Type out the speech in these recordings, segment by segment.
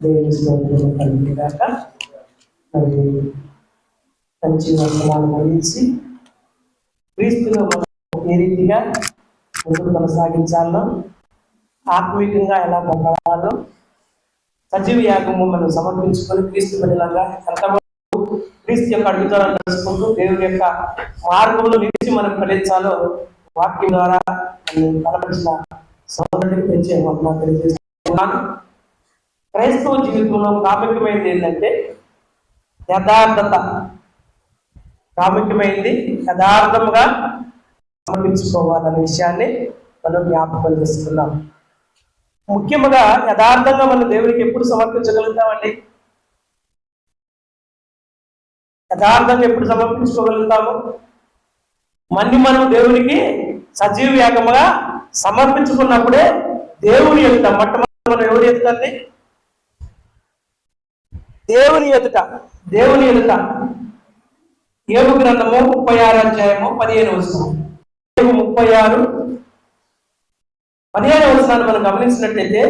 దేవుని స్తోత్రం కలిగేదాకా మరి మంచి వర్తమానం అందించి క్రీస్తులో మనం ఏ రీతిగా ముందుకు కొనసాగించాలో, ఆత్మీయంగా ఎలా పొందాలో, సజీవ యాగము మనం సమర్పించుకొని క్రీస్తు బిడ్డలుగా ఎంతవరకు క్రీస్తు యొక్క అడుగుదలను తెలుసుకుంటూ దేవుని యొక్క మార్గంలో నిలిచి మనం ఫలించాలో వాక్యం ద్వారా కనపరిచిన సోదరుడికి పెంచే మాత్రం తెలియజేస్తున్నాను. క్రైస్తవ జీవితంలో ప్రాముఖ్యమైనది ఏంటంటే యథార్థత. ప్రాముఖ్యమైనది యథార్థముగా సమర్పించుకోవాలనే విషయాన్ని మనం జ్ఞాపకం చేసుకున్నాం. ముఖ్యంగా యథార్థంగా మనం దేవునికి ఎప్పుడు సమర్పించగలుగుతామండి? యథార్థంగా ఎప్పుడు సమర్పించుకోగలుగుతాము? మనం దేవునికి సజీవ యాగముగా సమర్పించుకున్నప్పుడే దేవుని ఎదుట మొట్టమొదటి మనం ఎవరి ఎదుటండి? దేవుని ఎదుట. యోబు గ్రంథము 36 అధ్యాయము 15వ వచనం. 36:15 వచనాన్ని మనం గమనించినట్లయితే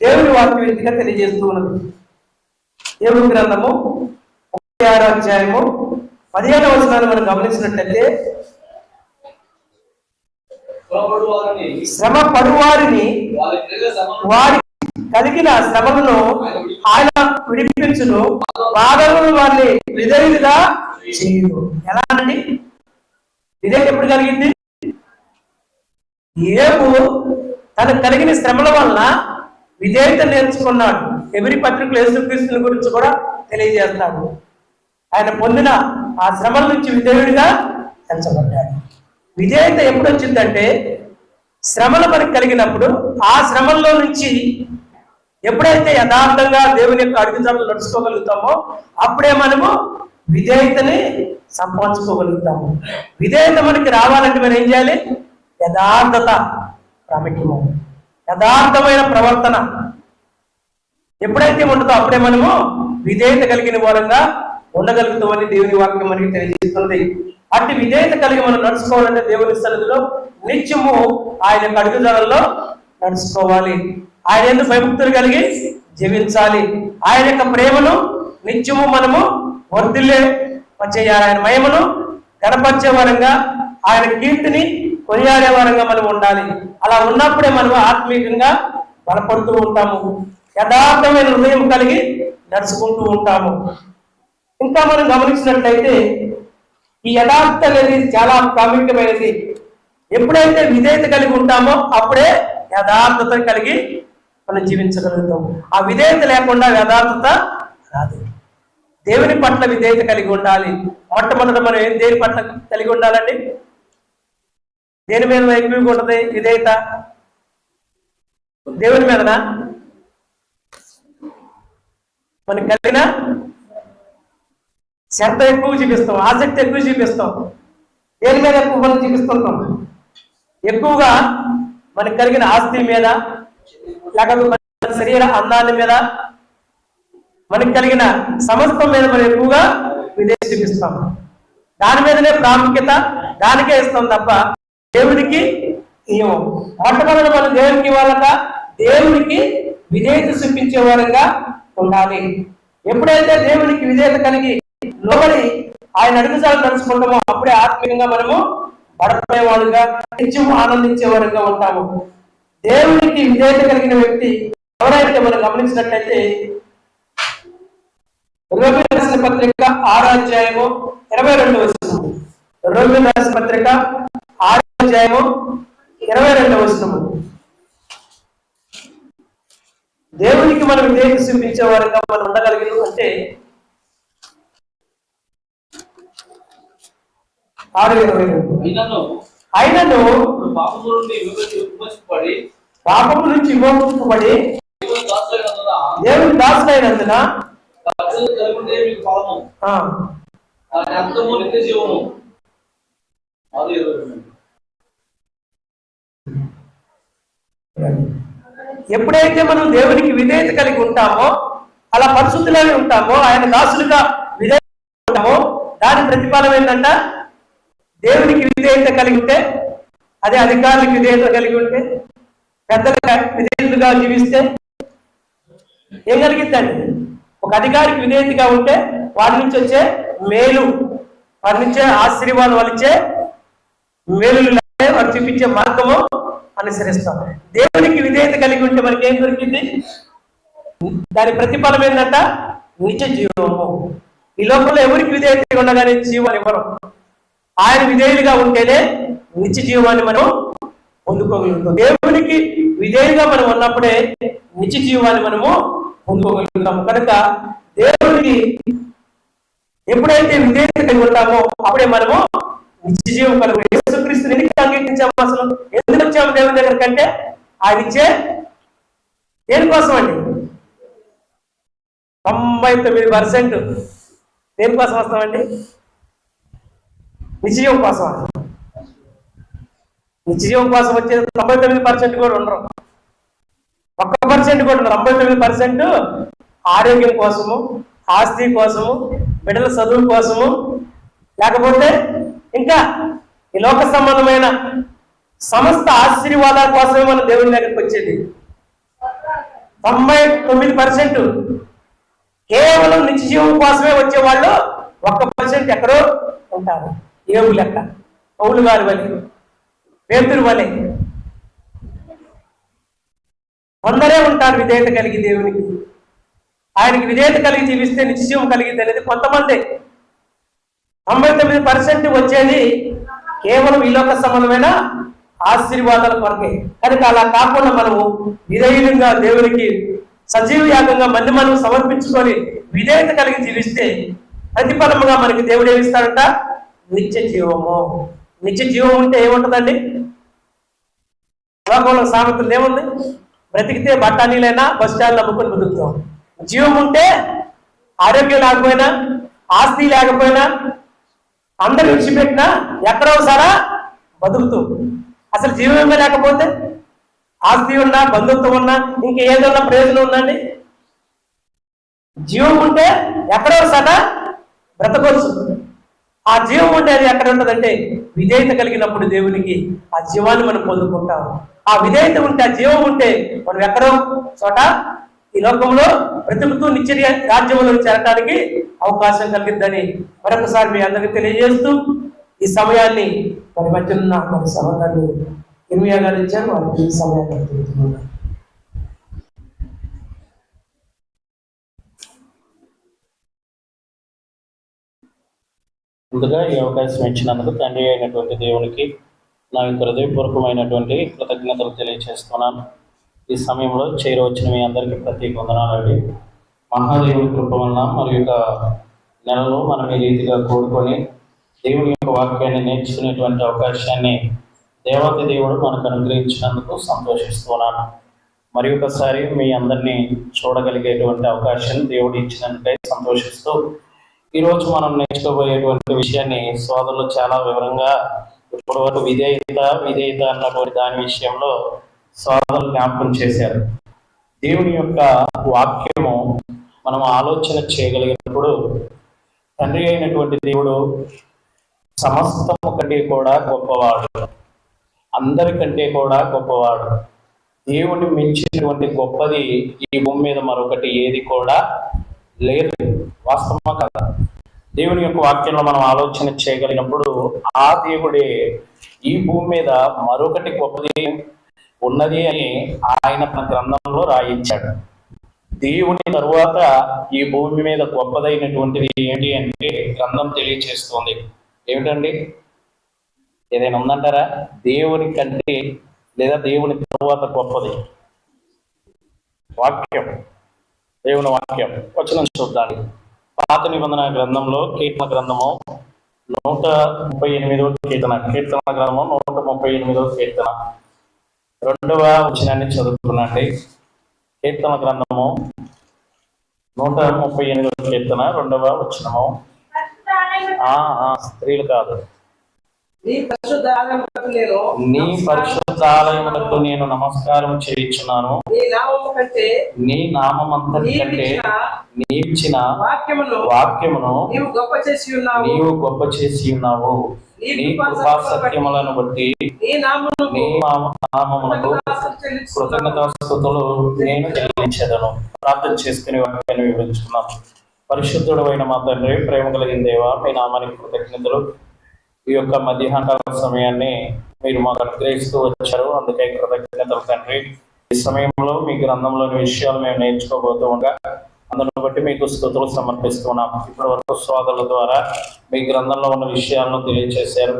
దేవుని వాక్యం రీతిగా తెలియజేస్తూ ఉన్నది. యోబు గ్రంథము 36 అధ్యాయము 15వ వచనాన్ని మనం గమనించినట్లయితే శ్రమ పడువారిని వారి కలిగిన శ్రమలను ఆయన విడిపించును, బాధలను వారిని విధేయులుగా చేయదు. ఎలా అండి? విధేయత ఎప్పుడు కలిగింది? యోబు తనకు కలిగిన శ్రమల వలన విధేయత నేర్చుకున్నాడు. ఎబ్రీ పత్రికలు యేసుక్రీస్తుని గురించి కూడా తెలియజేస్తాడు. ఆయన పొందిన ఆ శ్రమల నుంచి విధేయుడిగా ఎంచబడ్డాడు. విధేయత ఎప్పుడు వచ్చిందంటే శ్రమలు మనకు కలిగినప్పుడు, ఆ శ్రమల్లో నుంచి ఎప్పుడైతే యథార్థంగా దేవుని యొక్క అడుగుజాడలు నడుచుకోగలుగుతామో అప్పుడే మనము విధేయతని సంపాదించుకోగలుగుతాము. విధేయత మనకి రావాలంటే మనం ఏం చేయాలి? యథార్థత ప్రాముఖ్యము. యథార్థమైన ప్రవర్తన ఎప్పుడైతే ఉంటుందో అప్పుడే మనము విధేయత కలిగిన వారంగా ఉండగలుగుతామని దేవుని వాక్యం మనకి తెలియజేస్తుంది. అట్టి విధేయత కలిగి మనం నడుచుకోవాలంటే దేవుని సన్నిధిలో నిత్యము ఆయన యొక్క అడుగుజాడల్లో నడుచుకోవాలి. ఆయన ఎందుకు భయభక్తులు కలిగి జీవించాలి. ఆయన యొక్క ప్రేమను నిత్యము మనము వర్ధిల్లే చేయాలి. ఆయన మహిమను గణపరిచే వరంగా, ఆయన కీర్తిని కొనియాడే వరంగా మనం ఉండాలి. అలా ఉన్నప్పుడే మనం ఆత్మీయంగా బలపడుతూ ఉంటాము. యథార్థమైన హృదయం కలిగి నడుచుకుంటూ ఉంటాము. ఇంకా మనం గమనించినట్లయితే ఈ యథార్థత అనేది చాలా ప్రాముఖ్యమైనది. ఎప్పుడైతే విధేయత కలిగి ఉంటామో అప్పుడే యథార్థత కలిగి మనం జీవించగలుగుతాం. ఆ విధేయత లేకుండా యథార్థత రాదు. దేవుని పట్ల విధేయత కలిగి ఉండాలి. మొట్టమొదట మనం దేని పట్ల కలిగి ఉండాలండి? దేని మీద ఎక్కువగా ఉంటుంది విధేయత? దేవుని మీదనా? మనకి కలిగిన శ్రద్ధ ఎక్కువ చూపిస్తాం, ఆసక్తి ఎక్కువ చూపిస్తాం. దేని మీద ఎక్కువ మనం చూపిస్తుంటాం? ఎక్కువగా మనకు కలిగిన ఆస్తి మీద, లేకపోతే శరీర అందాల మీద, మనకు కలిగిన సమస్తం మీద మనం ఎక్కువగా విధేయత చూపిస్తాం. దాని మీదనే ప్రాముఖ్యత, దానికే ఇస్తాం తప్ప దేవుడికి ఇవ్వం. మొట్టమొదటి మనం దేవునికి ఇవ్వాలక దేవునికి విధేయత చూపించే వారంగా ఉండాలి. ఎప్పుడైతే దేవునికి విధేయత కలిగి లోబడి ఆయన అడుగుజాడలు నడుచుకుంటామో అప్పుడే ఆత్మీయంగా మనము బడపడేవాడుగా నిత్యం ఆనందించేవారుగా ఉంటాము. దేవునికి విధేయత కలిగిన వ్యక్తి ఎవరైతే మనం గమనించినట్లయితే రోమీ రాసిన పత్రిక 6వ అధ్యాయము 22వ వచనం. రోమీ రాసిన పత్రిక 6వ అధ్యాయము 22వ వచనం. దేవునికి మనం విధేయత చూపించే వారంగా మనం ఉండగలిగిన అంటే 6:22 అయినను పాపము నుంచి విమోచింపబడి దేవుని దాసులైనందున ఎప్పుడైతే మనం దేవునికి విధేయత కలిగి ఉంటామో, అలా పరిశుద్ధులై ఉంటామో, ఆయన దాసులుగా విధేయత ఉంటామో, దాని ప్రతిఫలం ఏంటంట? దేవునికి విధేయత కలిగి ఉంటే, అదే అధికారులకు విధేయత కలిగి ఉంటే, పెద్దలుగా విధేయతగా జీవిస్తే, ఏం కలిగిద్దండి? ఒక అధికారికి విధేయతగా ఉంటే వారి నుంచి వచ్చే మేలు, వారి నుంచే ఆశీర్వాదం వలిచ్చే మేలు వారు చూపించే మార్గము అనుసరిస్తాం. దేవునికి విధేయత కలిగి ఉంటే మనకి ఏం దొరికింది? దాని ప్రతిఫలం ఏంటంట? నిత్య జీవము. ఈ లోకంలో ఎవరికి విధేయతగా ఉండగానే జీవాన్ని ఇవ్వరు. ఆయన విధేయులుగా ఉంటేనే నిత్య జీవాన్ని మనం పొందుకోగలుగుతాం. దేవునికి విధేయులుగా మనం ఉన్నప్పుడే నిత్య జీవాన్ని మనము పొందుకోగలుగుతాము. కనుక దేవునికి ఎప్పుడైతే విధేయత కలిగి ఉంటామో అప్పుడే మనము నిత్య జీవం కలుగు. యేసుక్రీస్తుని ఎందుకు అంగీకరించాము? అసలు ఎందుకు వచ్చాము దేవుని దగ్గర కంటే? ఆయన ఇచ్చే దేనికోసం అండి? 99% దేనికోసం వస్తామండి? నిత్యజీవం కోసం. నిత్యజీవం కోసం వచ్చేది 99% కూడా ఉండరు, 1% కూడా ఉండరు. 99% ఆరోగ్యం కోసము, ఆస్తి కోసము, బిడ్డల చదువు కోసము, లేకపోతే ఇంకా ఈ లోక సంబంధమైన సమస్త ఆశీర్వాదాల కోసమే మన దేవుని దగ్గరికి వచ్చేది. 99% కేవలం నిత్య జీవం కోసమే వచ్చేవాళ్ళు 1% ఎక్కడో ఉంటారు. ఏవు లెక్క, పౌలు గారి వలె, పేతురు వలె కొందరే ఉంటారు విధేయత కలిగి దేవునికి. ఆయనకి విధేయత కలిగి జీవిస్తే నిత్య జీవం కలిగింది అనేది కొంతమంది. 99% వచ్చేది కేవలం ఈ లోక సంబంధమైన ఆశీర్వాదాల కొరకే. కనుక అలా కాకుండా మనము విధేయులుగా దేవునికి సజీవ యాగంగా మనం సమర్పించుకొని విధేయత కలిగి జీవిస్తే ప్రతిఫలముగా మనకి దేవుడు ఏమిస్తాడంట? నిత్య జీవము. నిత్య జీవం ఉంటే ఏముంటుందండి? లోకంలో సామెతలు ఏముంది? బ్రతికితే బఠానీలైనా బస్ స్టాండ్లు అమ్ముకొని బతుకుతాం. జీవం ఉంటే ఆరోగ్యం లేకపోయినా, ఆస్తి లేకపోయినా, అందరు విడిచిపెట్టినా ఎక్కడో సారా బతుకుతూ. అసలు జీవమే లేకపోతే ఆస్తి ఉన్నా, బంధుత్వం ఉన్నా, ఇంకా ఏదన్నా ప్రయోజనం ఉందండి? జీవం ఉంటే ఎక్కడో సారా బ్రతకొచ్చు. ఆ జీవం ఉంటే అది ఎక్కడ ఉంటుందంటే విధేయత కలిగినప్పుడు దేవునికి ఆ జీవాన్ని మనం పొందుకుంటాం. ఆ విధేయత ఉంటే, ఆ జీవం ఉంటే మనం ఎక్కడో చోట ఈ లోకంలో బ్రతుకుతూ నిత్య రాజ్యంలో చేరడానికి అవకాశం కలిగిద్దని మరొకసారి మీ అందరికీ తెలియజేస్తూ ఈ సమయాన్ని మరి మధ్య ఉన్న మన సహోదరులు ఇర్మియా గారు ఇచ్చారు. వారికి ఈ సమయాన్ని తెలుపుతున్నారు. ముందుగా ఈ అవకాశం ఇచ్చినందుకు తండ్రి అయినటువంటి దేవునికి నా యొక్క హృదయపూర్వకమైనటువంటి కృతజ్ఞతలు తెలియజేస్తున్నాను. ఈ సమయంలో చేరవచ్చిన మీ అందరికీ ప్రత్యేక వందనాలండి. మహాదేవుని కృప వలన మరి యొక్క నెలలో మనం ఈ రీతిగా కూడుకొని దేవుని యొక్క వాక్యాన్ని నేర్చుకునేటువంటి అవకాశాన్ని దేవాతి దేవుడు మనకు అనుగ్రహించినందుకు సంతోషిస్తున్నాను. మరి ఒకసారి మీ అందరినీ చూడగలిగేటువంటి అవకాశం దేవుడు ఇచ్చినందుకై సంతోషిస్తూ ఈరోజు మనం నేర్చుకోబోయేటువంటి విషయాన్ని సోదరులు చాలా వివరంగా ఇప్పటి వరకు విధేయత అన్నటువంటి దాని విషయంలో సోదరులు జ్ఞాపకం చేశారు. దేవుని యొక్క వాక్యము మనం ఆలోచన చేయగలిగినప్పుడు తండ్రి అయినటువంటి దేవుడు సమస్తము కంటే కూడా గొప్పవాడు, అందరికంటే కూడా గొప్పవాడు. దేవుని మించినటువంటి గొప్పది ఈ భూమి మీద మరొకటి ఏది కూడా లేదు. వాస్తవమా కదా? దేవుని యొక్క వాక్యంలో మనం ఆలోచన చేయగలిగినప్పుడు ఆ దేవుడే ఈ భూమి మీద మరొకటి గొప్పది ఉన్నది అని ఆయన తన గ్రంథంలో రాయించాడు. దేవుని తరువాత ఈ భూమి మీద గొప్పదైనటువంటిది ఏంటి అంటే గ్రంథం తెలియచేస్తుంది. ఏమిటండి? ఏదైనా ఉందంటారా? దేవుని కంటే లేదా దేవుని తరువాత గొప్పది వాక్యం, దేవుని వాక్యం. వచనం చూద్దాం. పాత నిబంధన గ్రంథంలో కీర్తన గ్రంథము 138వ కీర్తన గ్రంథము 138వ కీర్తన 2వ వచనాన్ని చదువుకున్నాండి. కీర్తన గ్రంథము 138వ కీర్తన 2వ వచనము. స్త్రీలు కాదు, నీ పరిశుద్ధ ఆలయమునకు నేను నీ పరిశుద్ధాలయములకు నేను నమస్కారం చేయించున్నాను. నీ నామము కంటే నీ నామమంతటి కంటే నీవిచ్చిన వాక్యమును నీవు గొప్ప చేసి ఉన్నావు. నీ కృపా సత్యములను బట్టి నీ నామమునకు కృతజ్ఞతాస్తుతులు నేను చెల్లించెదను. ప్రార్థన చేసుకుని వాక్యాన్ని వివరించుకున్నాం. పరిశుద్ధుడైన మా తండ్రి, ప్రేమ కలిగిన దేవా, మీ నామానికి కృతజ్ఞతలు. ఈ యొక్క మధ్యాహ్నకాల సమయాన్ని మీరు మాకు అనుగ్రహిస్తూ వచ్చారు, అందుకే కృతజ్ఞతలు తండ్రి. ఈ సమయంలో మీ గ్రంథంలోని విషయాలు మేము నేర్చుకోబోతూ ఉండగా అందును బట్టి మీకు స్తుతులు సమర్పిస్తున్నాం. ఇప్పటి వరకు సోదరుల ద్వారా మీ గ్రంథంలో ఉన్న విషయాలను తెలియచేశారు.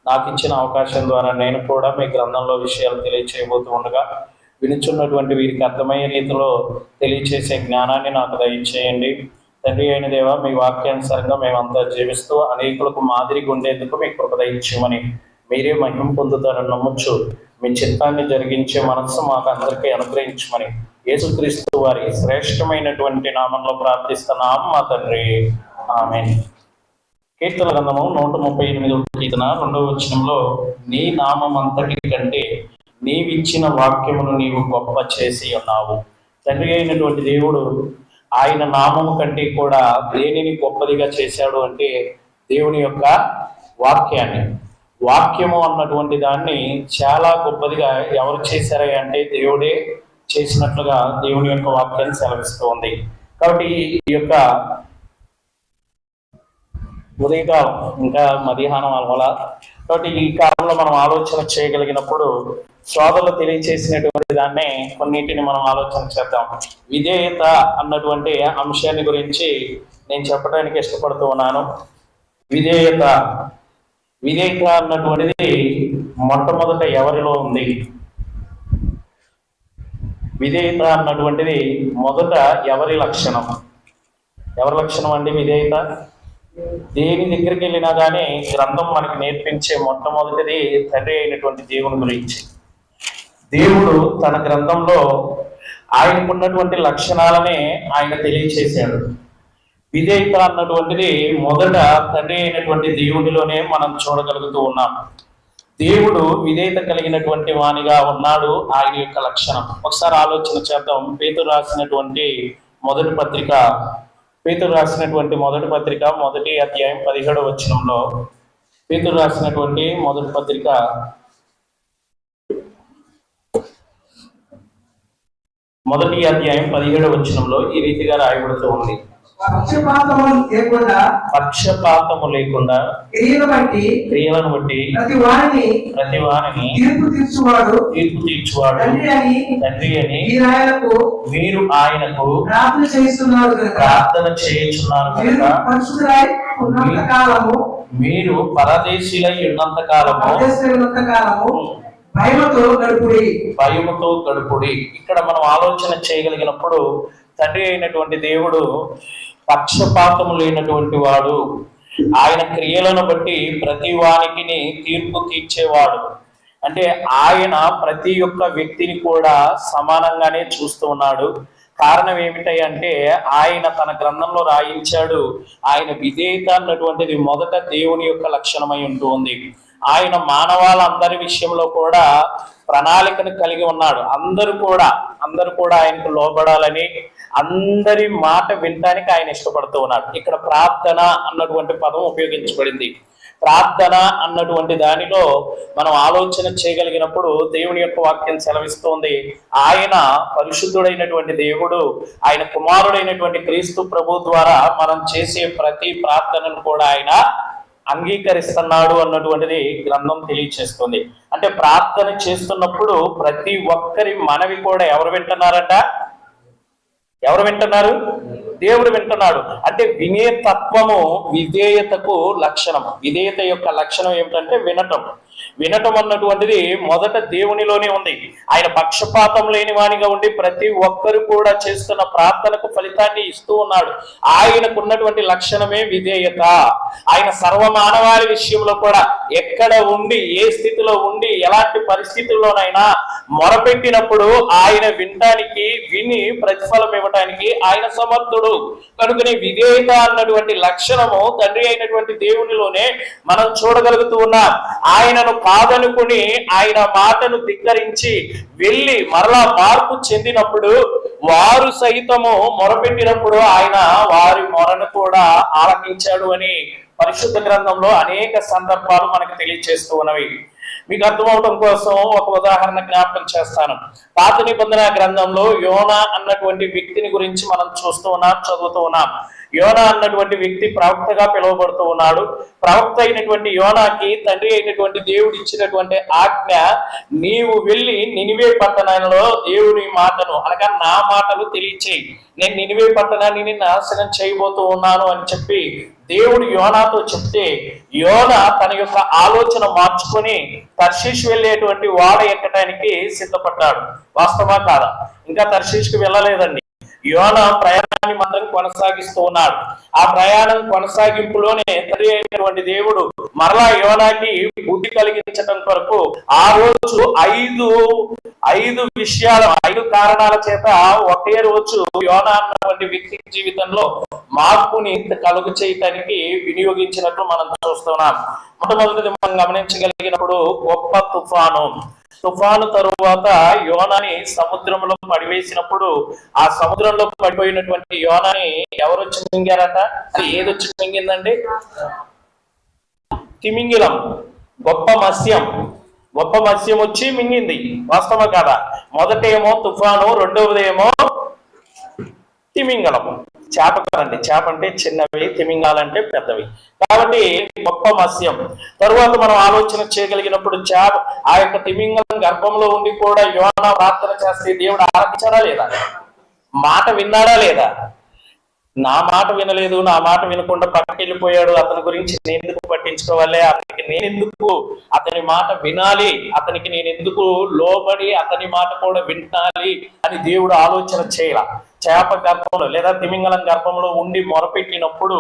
నాకు ఇచ్చిన అవకాశం ద్వారా నేను కూడా మీ గ్రంథంలో విషయాలు తెలియచేయబోతూ ఉండగా వినుచున్నటువంటి వీరికి అర్థమయ్యే రీతిలో తెలియచేసే జ్ఞానాన్ని నాకు దయచేయండి. తండ్రి అయిన దేవ, మీ వాక్యానుసారంగా మేమంతా జీవిస్తూ అనేకులకు మాదిరిగా ఉండేందుకు మీ కృప దయచేయమని, మీరే మహిమ పొందుతారని నమ్మొచ్చు. మీ చిత్తాన్ని జరిగించే మనస్సు మాకు అందరికీ అనుగ్రహించమని యేసుక్రీస్తు వారి శ్రేష్టమైనటువంటి నామంలో ప్రార్థిస్తున్నాం మా తండ్రి, ఆమేన్. కీర్తన గ్రంథము 138వ కీర్తన 2వ వచనంలో, నీ నామం అంతటి కంటే నీవిచ్చిన వాక్యమును నీవు గొప్ప చేసి ఉన్నావు. తండ్రి అయినటువంటి దేవుడు ఆయన నామము కంటే కూడా దేనిని గొప్పదిగా చేశాడు అంటే దేవుని యొక్క వాక్యము అన్నటువంటి దాన్ని చాలా గొప్పదిగా ఎవరు చేశారు అంటే దేవుడే చేసినట్లుగా దేవుని యొక్క వాక్యాన్ని సెలవిస్తూ ఉంది. కాబట్టి ఈ యొక్క ఉదయకాలం ఇంకా మధ్యాహ్నం అవ్వాల, కాబట్టి ఈ కాలంలో మనం ఆలోచన చేయగలిగినప్పుడు సోదరులు తెలియచేసినటువంటి దాన్ని కొన్నింటిని మనం ఆలోచన చేద్దాం. విధేయత అన్నటువంటి అంశాన్ని గురించి నేను చెప్పడానికి ఇష్టపడుతూ ఉన్నాను. విధేయత అన్నటువంటిది మొట్టమొదట ఎవరిలో ఉంది? విధేయత అన్నటువంటిది మొదట ఎవరి లక్షణం అండి? విధేయత దేని దగ్గరికి వెళ్ళినా కానీ గ్రంథం మనకి నేర్పించే మొట్టమొదటిది తండ్రి అయినటువంటి దేవుని గురించి. దేవుడు తన గ్రంథంలో ఆయనకున్నటువంటి లక్షణాలనే ఆయన తెలియచేశాడు. విధేయత అన్నటువంటిది మొదట తండ్రి అయినటువంటి దేవుడిలోనే మనం చూడగలుగుతూ ఉన్నాం. దేవుడు విధేయత కలిగినటువంటి వానిగా ఉన్నాడు, ఆయన యొక్క లక్షణం. ఒకసారి ఆలోచన చేద్దాం. పేతురు రాసినటువంటి మొదటి పత్రిక 1వ అధ్యాయం 17వ వచనంలో, పేతురు రాసినటువంటి మొదటి పత్రిక 1వ అధ్యాయం 17వ వచనంలో ఈ రీతిగా రాయబడుతూ ఉంది. పక్షపాతము లేకుండా క్రియలను బట్టి ప్రతి వారిని తీర్పు తీర్చువాడు తండ్రి అని మీరు ఆయనకు ప్రార్థన చేయుచున్నారు కనుక మీరు పరదేశీలై ఉన్నంత కాలము భయముతో గడుపుడి. ఇక్కడ మనం ఆలోచన చేయగలిగినప్పుడు తండ్రి అయినటువంటి దేవుడు పక్షపాతము లేనటువంటి వాడు. ఆయన క్రియలను బట్టి ప్రతి వానికి తీర్పు తీర్చేవాడు. అంటే ఆయన ప్రతి ఒక్క వ్యక్తిని కూడా సమానంగానే చూస్తూ ఉన్నాడు. కారణం ఏమిటంటే ఆయన తన గ్రంథంలో రాయించాడు, ఆయన విధేయత అన్నటువంటిది మొదట దేవుని యొక్క లక్షణమై ఉంటూ ఉంది. ఆయన మానవాళ్ళందరి విషయంలో కూడా ప్రణాళికను కలిగి ఉన్నాడు. అందరూ కూడా ఆయనకు లోబడాలని, అందరి మాట వినడానికి ఆయన ఇష్టపడుతూ ఉన్నాడు. ఇక్కడ ప్రార్థన అన్నటువంటి పదం ఉపయోగించబడింది. ప్రార్థన అన్నటువంటి దానిలో మనం ఆలోచన చేయగలిగినప్పుడు దేవుని యొక్క వాక్యం సెలవిస్తోంది, ఆయన పరిశుద్ధుడైనటువంటి దేవుడు, ఆయన కుమారుడైనటువంటి క్రీస్తు ప్రభు ద్వారా మనం చేసే ప్రతి ప్రార్థనను కూడా ఆయన అంగీకరిస్తున్నాడు అన్నటువంటిది గ్రంథం తెలియచేస్తుంది. అంటే ప్రార్థన చేస్తున్నప్పుడు ప్రతి ఒక్కరి మనవి కూడా ఎవరు వింటున్నారు? దేవుడు వింటున్నాడు. అంటే వినే తత్వము విధేయతకు లక్షణం. విధేయత యొక్క లక్షణం ఏమిటంటే వినటం అన్నటువంటిది మొదట దేవునిలోనే ఉంది. ఆయన పక్షపాతం లేని వానిగా ఉండి ప్రతి ఒక్కరు కూడా చేస్తున్న ప్రార్థనకు ఫలితాన్ని ఇస్తూ ఉన్నాడు. ఆయనకున్నటువంటి లక్షణమే విధేయత. ఆయన సర్వమానవాళి విషయంలో కూడా ఎక్కడ ఉండి, ఏ స్థితిలో ఉండి, ఎలాంటి పరిస్థితుల్లోనైనా మొరపెట్టినప్పుడు ఆయన విని ప్రతిఫలం ఇవ్వడానికి ఆయన సమర్థుడు. దేవుడు. కనుకనే విధేయత అన్నటువంటి లక్షణము తండ్రి అయినటువంటి దేవునిలోనే మనం చూడగలుగుతూ ఉన్నాం. ఆయనను కాదనుకుని ఆయన మాటను ధిక్కరించి వెళ్ళి మరలా మార్పు చెందినప్పుడు వారు సైతము మొరపెట్టినప్పుడు ఆయన వారి మొరను కూడా ఆలకించాడు అని పరిశుద్ధ గ్రంథంలో అనేక సందర్భాలు మనకు తెలియజేస్తూ ఉన్నవి. మీకు అర్థమవడం కోసం ఒక ఉదాహరణ జ్ఞాపకం చేస్తాను. పాత నిబంధన గ్రంథంలో యోనా అన్నటువంటి వ్యక్తిని గురించి మనం చూస్తూ ఉన్నాం, చదువుతూ ఉన్నాం. యోనా అన్నటువంటి వ్యక్తి ప్రవక్తగా పిలువబడుతూ ఉన్నాడు. ప్రవక్త అయినటువంటి యోనాకి తండ్రి అయినటువంటి దేవుడు ఇచ్చినటువంటి ఆజ్ఞ, నీవు వెళ్ళి నినివే పట్టణంలో దేవుని మాటను అనగా నా మాటలు తెలియచేయి, నేను నినివే పట్టణాన్ని నాశనం చేయబోతూ ఉన్నాను అని చెప్పి దేవుడు యోనాతో చెప్తే, యోనా తన యొక్క ఆలోచన మార్చుకొని తర్షీషు వెళ్ళేటువంటి వాడ ఎక్కడానికి సిద్ధపడ్డాడు. వాస్తవా కాదా? ఇంకా తర్షీషుకు వెళ్ళలేదండి. యోనా ప్రయాణాన్ని మాత్రం కొనసాగిస్తూ ఉన్నాడు. ఆ ప్రయాణం కొనసాగింపులోనే తండ్రి అయినటువంటి దేవుడు మరలా యోనాకి బుద్ధి కలిగించడం కొరకు ఆ రోజు ఐదు విషయాలు, 5 కారణాల చేత ఒకే రోజు యోనా అన్నటువంటి వ్యక్తి జీవితంలో మార్పుని కలుగు చేయటానికి వినియోగించినట్లు మనం చూస్తున్నాం. మొట్టమొదటిది మనం గమనించగలిగినప్పుడు గొప్ప తుఫాను తరువాత యోనాని సముద్రంలో పడివేసినప్పుడు ఆ సముద్రంలో పడిపోయినటువంటి యోనాని ఎవరు వచ్చి మింగారట? అది ఏదొచ్చి మింగిందండి? తిమింగిలం, గొప్ప మత్స్యం వచ్చి మింగింది. వాస్తవం కదా? మొదటేమో తుఫాను, రెండవదేమో తిమింగలం. చేప కదండి, చేప అంటే చిన్నవి, తిమింగాలంటే పెద్దవి. కాబట్టి గొప్ప మత్స్యం. తరువాత మనం ఆలోచన చేయగలిగినప్పుడు చేప ఆ యొక్క తిమింగలం గర్భంలో ఉండి కూడా యోనా ప్రార్థన చేస్తే దేవుడు ఆలకించాడా లేదా? మాట విన్నాడా లేదా? నా మాట వినలేదు, నా మాట వినకుండా పక్కకి వెళ్ళిపోయాడు, అతని గురించి నేను ఎందుకు పట్టించుకోవాలి, అతని మాట వినాలి, అతనికి నేను ఎందుకు లోబడి అతని మాట కూడా వినాలి అని దేవుడు ఆలోచన చేయాల. చేప గర్భంలో లేదా తిమింగలం గర్భంలో ఉండి మొరపెట్టినప్పుడు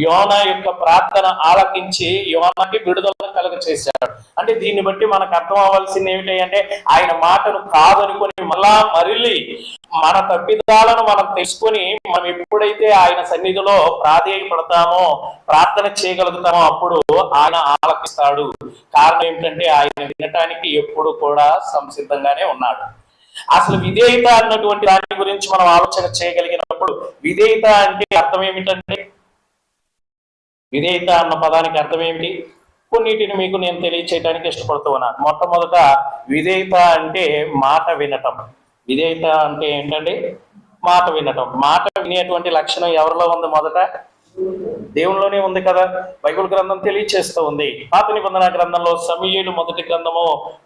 యోనా యొక్క ప్రార్థన ఆలకించి యోనాకి విడుదల కలుగ చేశాడు. అంటే దీన్ని బట్టి మనకు అర్థం అవ్వాల్సింది ఏమిటి అంటే, ఆయన మాటను కాదనుకొని మరలి మన తప్పిదాలను మనం తెలుసుకొని మనం ఎప్పుడైతే ఆయన సన్నిధిలో ప్రాధేయపడతామో, ప్రార్థన చేయగలుగుతామో అప్పుడు ఆయన ఆలకిస్తాడు. కారణం ఏమిటంటే ఆయన వినటానికి ఎప్పుడు కూడా సంసిద్ధంగానే ఉన్నాడు. అసలు విధేయత అన్నటువంటి దాని గురించి మనం ఆలోచన చేయగలిగినప్పుడు విధేయత అంటే అర్థం ఏమిటంటే, విధేయత అన్న పదానికి అర్థం ఏమిటి? కొన్నిటిని మీకు నేను తెలియచేయడానికి ఇష్టపడుతూ ఉన్నాను. మొట్టమొదట విధేయత అంటే మాట వినటం. విధేయత అంటే ఏంటండి? మాట వినటం. మాట వినేటువంటి లక్షణం ఎవరిలో ఉంది? మొదట దేవునిలోనే ఉంది కదా. బైబిల్ గ్రంథం తెలియచేస్తూ ఉంది. పాత నిబంధన గ్రంథంలో సమూయేలు మొదటి గ్రంథము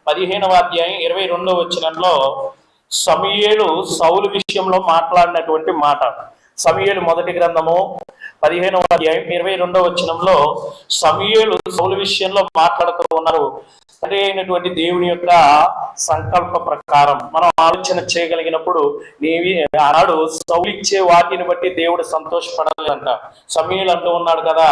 15వ అధ్యాయం 22వ వచనంలో సమూయేలు సౌలు విషయంలో మాట్లాడినటువంటి మాట. సమూయేలు మొదటి గ్రంథము 15వ అధ్యాయం 22వ వచనంలో సమూయేలు సౌలు విషయంలో మాట్లాడుతూ ఉన్నారు. అదే అయినటువంటి దేవుని యొక్క సంకల్ప ప్రకారం మనం ఆలోచన చేయగలిగినప్పుడు ఆనాడు సౌలు ఇచ్చే వాటిని బట్టి దేవుడు సంతోషపడలేదంట. సమూయేలు అంటూ ఉన్నాడు కదా,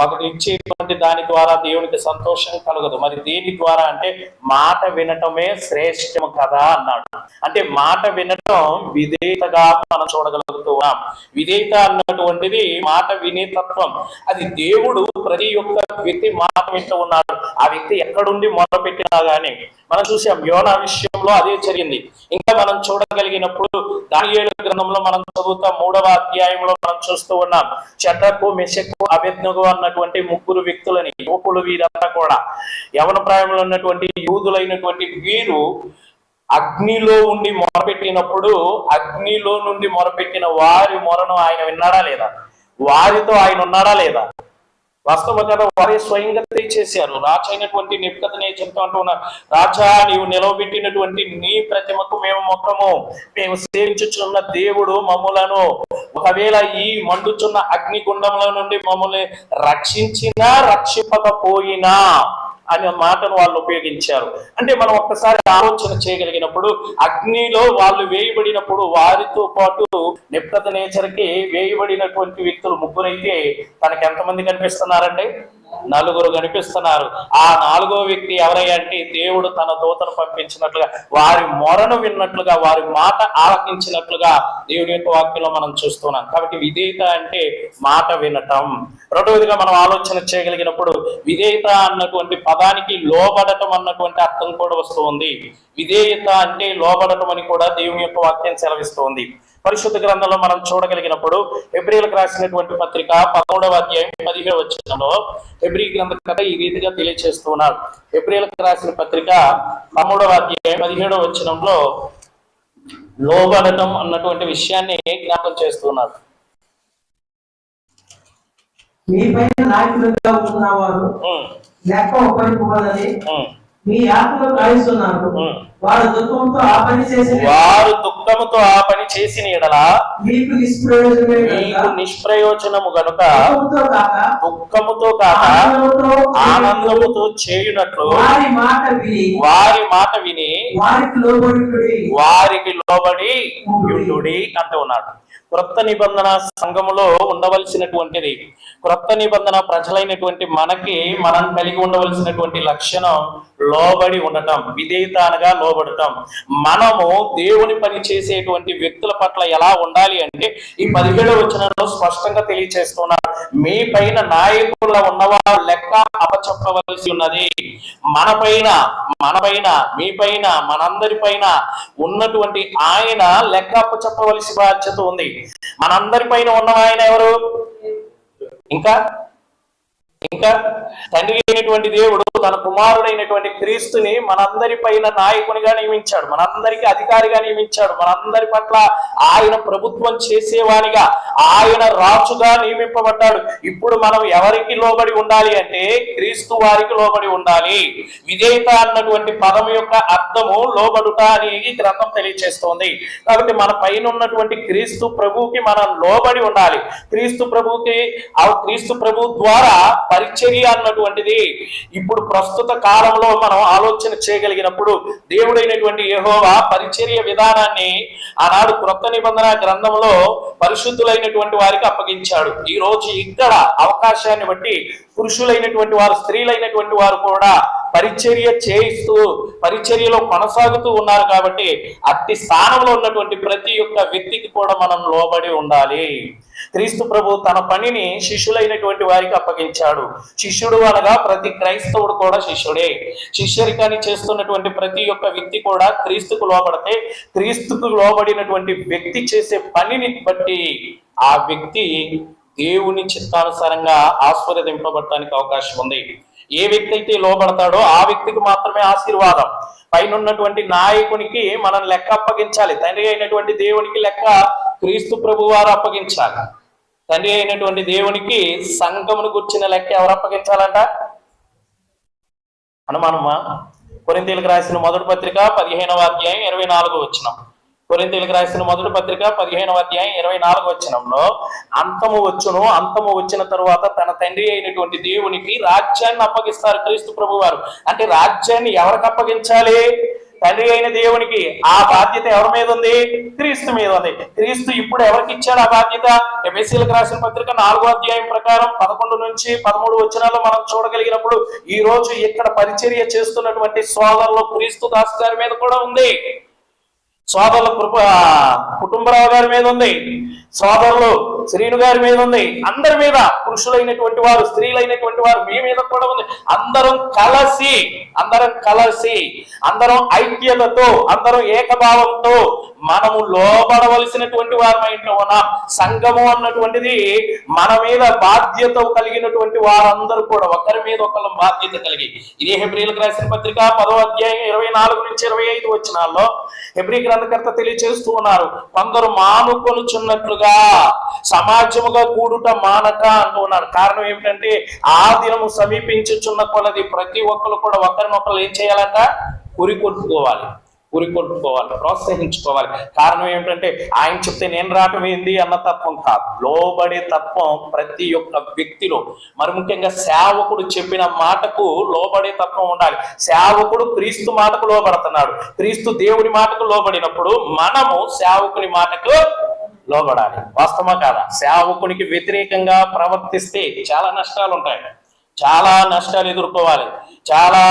ఒకరు ఇచ్చేటువంటి దాని ద్వారా దేవునికి సంతోషం కలగదు, మరి దేని ద్వారా అంటే మాట వినటమే శ్రేష్టము కదా అన్నాడు. అంటే మాట వినటం విధేయతగా మనం చూడగలుగుతున్నాం. విధేయత అన్నటువంటిది మాట వినే తత్వం. అది దేవుడు ప్రతి ఒక్క వ్యక్తి మాట వింటూ ఉన్నాడు. ఆ వ్యక్తి ఎక్కడుండి మొదలుపెట్టినా గానీ మనం చూసాం. యోనా విషయంలో అదే జరిగింది. ఇంకా మనం చూడగలిగినప్పుడు దానియేలు గ్రంథంలో మనం చదువుతాం. 3వ అధ్యాయంలో మనం చూస్తూ ఉన్నాం. షద్రకు, మెషకు, అబేద్నెగో అన్నటువంటి 3 వ్యక్తులని, యువకులు వీరంతా కూడా యవన ప్రాయంలో ఉన్నటువంటి యూదులైనటువంటి వీరు అగ్నిలో ఉండి మొరపెట్టినప్పుడు అగ్నిలో నుండి మొరపెట్టిన వారి మొరను ఆయన విన్నాడా లేదా? వారితో ఆయన ఉన్నాడా లేదా? వాస్తవం కదా, వారే స్వయంగా చేశారు. రాజు అయినటువంటి నెబుకద్నెజరుతో అంటూ ఉన్నారు, రాజా నీవు నిలవబెట్టినటువంటి నీ ప్రతిమకు మేము మొత్తము మేము సేవించుచున్న దేవుడు మమ్ములను ఒకవేళ ఈ మండుచున్న అగ్నిగుండంలో నుండి మమ్మల్ని రక్షించినా రక్షింపకపోయినా అనే మాటను వాళ్ళు ఉపయోగించారు. అంటే మనం ఒక్కసారి ఆలోచన చేయగలిగినప్పుడు అగ్నిలో వాళ్ళు వేయబడినప్పుడు వారితో పాటు నెబుకద్నెజరుకి వేయబడినటువంటి వ్యక్తులు 3 అయితే తనకి ఎంతమంది కనిపిస్తున్నారండి? నలుగురు కనిపిస్తున్నారు. ఆ నాలుగో వ్యక్తి ఎవరయ్యా అంటే దేవుడు తన దూతను పంపించినట్లుగా, వారి మొరను విన్నట్లుగా, వారి మాట ఆలకించినట్లుగా దేవుని యొక్క వాక్యంలో మనం చూస్తున్నాం. కాబట్టి విధేయత అంటే మాట వినటం. రెండవదిగా మనం ఆలోచన చేయగలిగినప్పుడు విధేయత అన్నటువంటి పదానికి లోబడటం అన్నటువంటి అర్థం కూడా వస్తుంది. విధేయత అంటే లోబడటం అని కూడా దేవుని యొక్క వాక్యం సెలవిస్తుంది. పరిశుద్ధ గ్రంథంలో మనం చూడగలిగినప్పుడు హెబ్రీయులకు రాసినటువంటి పత్రిక 11వ అధ్యాయం 17వ వచనంలో హెబ్రీ గ్రంథకర్త ఈ రీతిగా తెలియజేస్తున్నాడు. హెబ్రీయులకు రాసిన పత్రిక 13వ అధ్యాయం 17వ వచనంలో లోబడటం అన్నటువంటి విషయాన్ని జ్ఞాపకం చేస్తున్నాడు. మీ పైన నాయకులుగా ఉన్నవారు లెక్క ఒప్పనిపోవాలని మీ ఆత్మలో కాయిస్తున్నారు. వారు దుఃఖంతో ఆ పని చేసిన ఎడల మీకు నిష్ప్రయోజనము గనుక దుఃఖముతో కాక ఆనందముతో చేయునట్లు వారి మాట విని వారికి లోబడి యుండుడి అంటూ ఉన్నాడు. క్రొత్త నిబంధన సంఘములో ఉండవలసినటువంటిది, క్రొత్త నిబంధన ప్రజలైనటువంటి మనకి మనం కలిగి ఉండవలసినటువంటి లక్షణం లోబడి ఉండటం. విధేయత అనగా లోబడటం. మనము దేవుని పని చేసేటువంటి వ్యక్తుల పట్ల ఎలా ఉండాలి అంటే ఈ 17వ వచనంలో స్పష్టంగా తెలియచేస్తున్నారు. మీ పైన నాయకుల ఉన్నవారు లెక్క అప్పచెప్పవలసి ఉన్నది. మన పైన మీ పైన మనందరి పైన ఉన్నటువంటి ఆయన లెక్క అప్పచెప్పవలసి బాధ్యత ఉంది. మనందరి పైన ఉన్న ఆయన ఎవరు? ఇంకా తండ్రి అయినటువంటి దేవుడు తన కుమారుడైనటువంటి క్రీస్తుని మనందరి పైన నాయకునిగా నియమించాడు, మనందరికి అధికారిగా నియమించాడు, మనందరి పట్ల ఆయన ప్రభుత్వం చేసేవానిగా, ఆయన రాజుగా నియమింపబడ్డాడు. ఇప్పుడు మనం ఎవరికి లోబడి ఉండాలి అంటే క్రీస్తు వారికి లోబడి ఉండాలి. విధేయత అన్నటువంటి పదం యొక్క అర్థము లోబడుట అని గ్రంథం తెలియజేస్తోంది. కాబట్టి మన పైన ఉన్నటువంటి క్రీస్తు ప్రభువుకి మనం లోబడి ఉండాలి. క్రీస్తు ప్రభు ద్వారా పరిచర్య అన్నటువంటిది ఇప్పుడు ప్రస్తుత కాలంలో మనం ఆలోచన చేయగలిగినప్పుడు దేవుడైనటువంటి యెహోవా పరిచర్య విధానాన్ని ఆనాడు క్రొత్త నిబంధన గ్రంథంలో పరిశుద్ధులైనటువంటి వారికి అప్పగించాడు. ఈ రోజు ఇక్కడ అవకాశాన్ని బట్టి పురుషులైనటువంటి వారు, స్త్రీలైనటువంటి వారు కూడా పరిచర్య చేయిస్తూ పరిచర్యలో కొనసాగుతూ ఉన్నారు. కాబట్టి అట్టి స్థానంలో ఉన్నటువంటి ప్రతి ఒక్క వ్యక్తికి కూడా మనం లోబడి ఉండాలి. క్రీస్తు ప్రభు తన పనిని శిష్యులైనటువంటి వారికి అప్పగించాడు. శిష్యుడు అనగా ప్రతి క్రైస్తవుడు కూడా శిష్యుడే. శిష్యరికాన్ని చేస్తున్నటువంటి ప్రతి ఒక్క వ్యక్తి కూడా క్రీస్తుకు లోబడితే, క్రీస్తుకు లోబడినటువంటి వ్యక్తి చేసే పనిని బట్టి ఆ వ్యక్తి దేవుని చిత్తానుసారంగా ఆశీర్వదింపబడటానికి అవకాశం ఉంది. ఏ వ్యక్తి అయితే లోబడతాడో ఆ వ్యక్తికి మాత్రమే ఆశీర్వాదం. పైన ఉన్నటువంటి నాయకునికి మనం లెక్క అప్పగించాలి. తండ్రి అయినటువంటి దేవునికి లెక్క క్రీస్తు ప్రభు వారు అప్పగించాలి. తండ్రి అయినటువంటి దేవునికి సంఘమును గుర్చిన లెక్క ఎవరు అప్పగించాలంట? అనుమానమా? కొరింథీయులకు రాసిన మొదటి పత్రిక 15వ అధ్యాయం 24వ వచనం. కొరింథీయులకు రాసిన మొదటి పత్రిక 15వ అధ్యాయం 24వ వచనంలో అంతము వచ్చిన తరువాత తన తండ్రి అయినటువంటి దేవునికి రాజ్యాన్ని అప్పగిస్తారు క్రీస్తు ప్రభు వారు. అంటే రాజ్యాన్ని ఎవరికి అప్పగించాలి? తండ్రి అయిన దేవునికి. ఆ బాధ్యత ఎవరి మీద ఉంది? క్రీస్తు మీద ఉంది. క్రీస్తు ఇప్పుడు ఎవరికి ఇచ్చాడు ఆ బాధ్యత? ఎఫెసీయులకు రాసిన పత్రిక 4వ అధ్యాయం ప్రకారం 11 నుంచి 13 వచనాల్లో మనం చూడగలిగినప్పుడు ఈ రోజు ఇక్కడ పరిచర్య చేస్తున్నటువంటి సోదరులు క్రీస్తు దాస్ గారి మీద కూడా ఉంది, సోదరుల కుటుంబరావు గారి మీద ఉంది, సోదరులు శ్రీను గారి మీద ఉంది, అందరి మీద, పురుషులైనటువంటి వారు, స్త్రీలైనటువంటి వారు మీ మీద కూడా ఉంది. అందరం కలిసి అందరం ఐక్యతతో, అందరం ఏకభావంతో మనము లోబడవలసినటువంటి వారమై ఉన్నాం. సంఘము అన్నటువంటిది మన మీద బాధ్యత కలిగినటువంటి వారందరూ కూడా ఒకరి మీద ఒకళ్ళ బాధ్యత కలిగి. ఇదే హెబ్రీయులకు రాసిన పత్రిక 10వ అధ్యాయం 24 నుంచి 25 వచనాల్లో హెబ్రీ గ్రంథకర్త తెలియజేస్తూ ఉన్నారు. కొందరు మానుకొనుచున్నట్లుగా సమాజముగా కూడుట మానక అంటూ ఉన్నారు. కారణం ఏమిటంటే ఆ దినము సమీపించుచున్న కొలది ప్రతి ఒక్కరు కూడా ఒకరినొకరు ఏం చేయాలంట? ఉరికొట్టుకోవాలి, ప్రోత్సహించుకోవాలి. కారణం ఏమిటంటే ఆయన చెప్తే నేను రావటం ఏంది అన్న తత్వం కాదు, లోబడే తత్వం ప్రతి ఒక్క వ్యక్తిలో. మరి ముఖ్యంగా సేవకుడు చెప్పిన మాటకు లోబడే తత్వం ఉండాలి. సేవకుడు క్రీస్తు మాటకు లోబడుతున్నాడు, క్రీస్తు దేవుని మాటకు లోబడినప్పుడు మనము సేవకుని మాటకు లోబడాలి. వాస్తవమా కాదా? సేవకునికి వ్యతిరేకంగా ప్రవర్తిస్తే చాలా నష్టాలు ఉంటాయి, చాలా నష్టాలు ఎదుర్కోవాలి, చాలా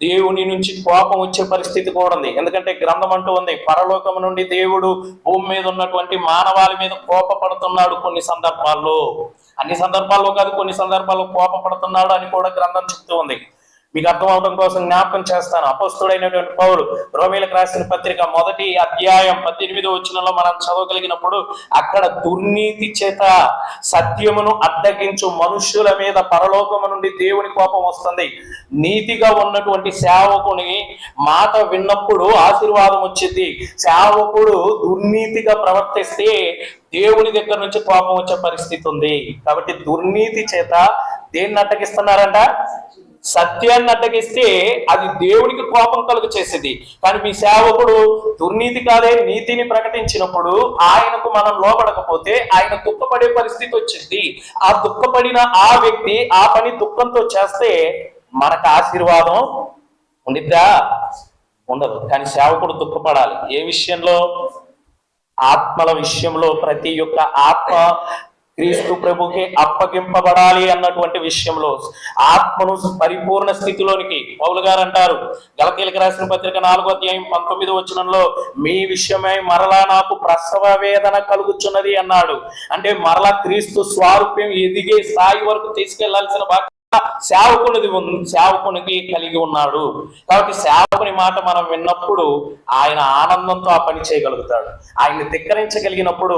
దేవుని నుంచి కోపం వచ్చే పరిస్థితి కూడా ఉంది. ఎందుకంటే గ్రంథం అంటూ ఉంది, పరలోకం నుండి దేవుడు భూమి మీద ఉన్నటువంటి మానవాళి మీద కోపపడుతున్నాడు కొన్ని సందర్భాల్లో. అన్ని సందర్భాల్లో కాదు, కొన్ని సందర్భాల్లో కోపపడుతున్నాడు అని కూడా గ్రంథం చెప్తూ ఉంది. మీకు అర్థం అవడం కోసం జ్ఞాపకం చేస్తాను. అపొస్తలుడైనటువంటి పౌలు రోమీయులకు రాసిన పత్రిక 1వ అధ్యాయం 18వ వచనంలో మనం చదవగలిగినప్పుడు, అక్కడ దుర్నీతి చేత సత్యమును అడ్డగించు మనుష్యుల మీద పరలోకము నుండి దేవుని కోపం వస్తుంది. నీతిగా ఉన్నటువంటి సేవకుని మాట విన్నప్పుడు ఆశీర్వాదం వచ్చింది. సేవకుడు దుర్నీతిగా ప్రవర్తిస్తే దేవుని దగ్గర నుంచి కోపం వచ్చే పరిస్థితి ఉంది. కాబట్టి దుర్నీతి చేత దేన్ని అడ్డగిస్తున్నారంట? సత్యాన్ని అడ్డగిస్తే అది దేవునికి కోపం కలుగు చేసేది. కానీ మీ సేవకుడు దుర్నీతి కాదే నీతిని ప్రకటించినప్పుడు ఆయనకు మనం లోబడకపోతే ఆయన దుఃఖపడే పరిస్థితి వచ్చింది. ఆ దుఃఖపడిన ఆ వ్యక్తి ఆ పని దుఃఖంతో చేస్తే మనకు ఆశీర్వాదం ఉండిద్దా? ఉండదు. కానీ సేవకుడు దుఃఖపడాలి. ఏ విషయంలో? ఆత్మల విషయంలో. ప్రతి ఒక్క ఆత్మ క్రీస్తు ప్రభుకి అప్పగింపబడాలి అన్నటువంటి విషయంలో, ఆత్మను పరిపూర్ణ స్థితిలోనికి పౌలు గారు అంటారు గలతీయులకు రాసిన పత్రిక 4వ అధ్యాయం 19వ వచనంలో, మీ విషయమై మరలా నాకు ప్రసవ వేదన కలుగుచున్నది అన్నాడు. అంటే మరలా క్రీస్తు స్వారూప్యం ఎదిగే స్థాయి వరకు తీసుకెళ్లాల్సిన బాధ్యత సేవకునికి కలిగి ఉన్నాడు. కాబట్టి సేవకుని మాట మనం విన్నప్పుడు ఆయన ఆనందంతో ఆ పని చేయగలుగుతాడు. ఆయన్ని ధిక్కరించగలిగినప్పుడు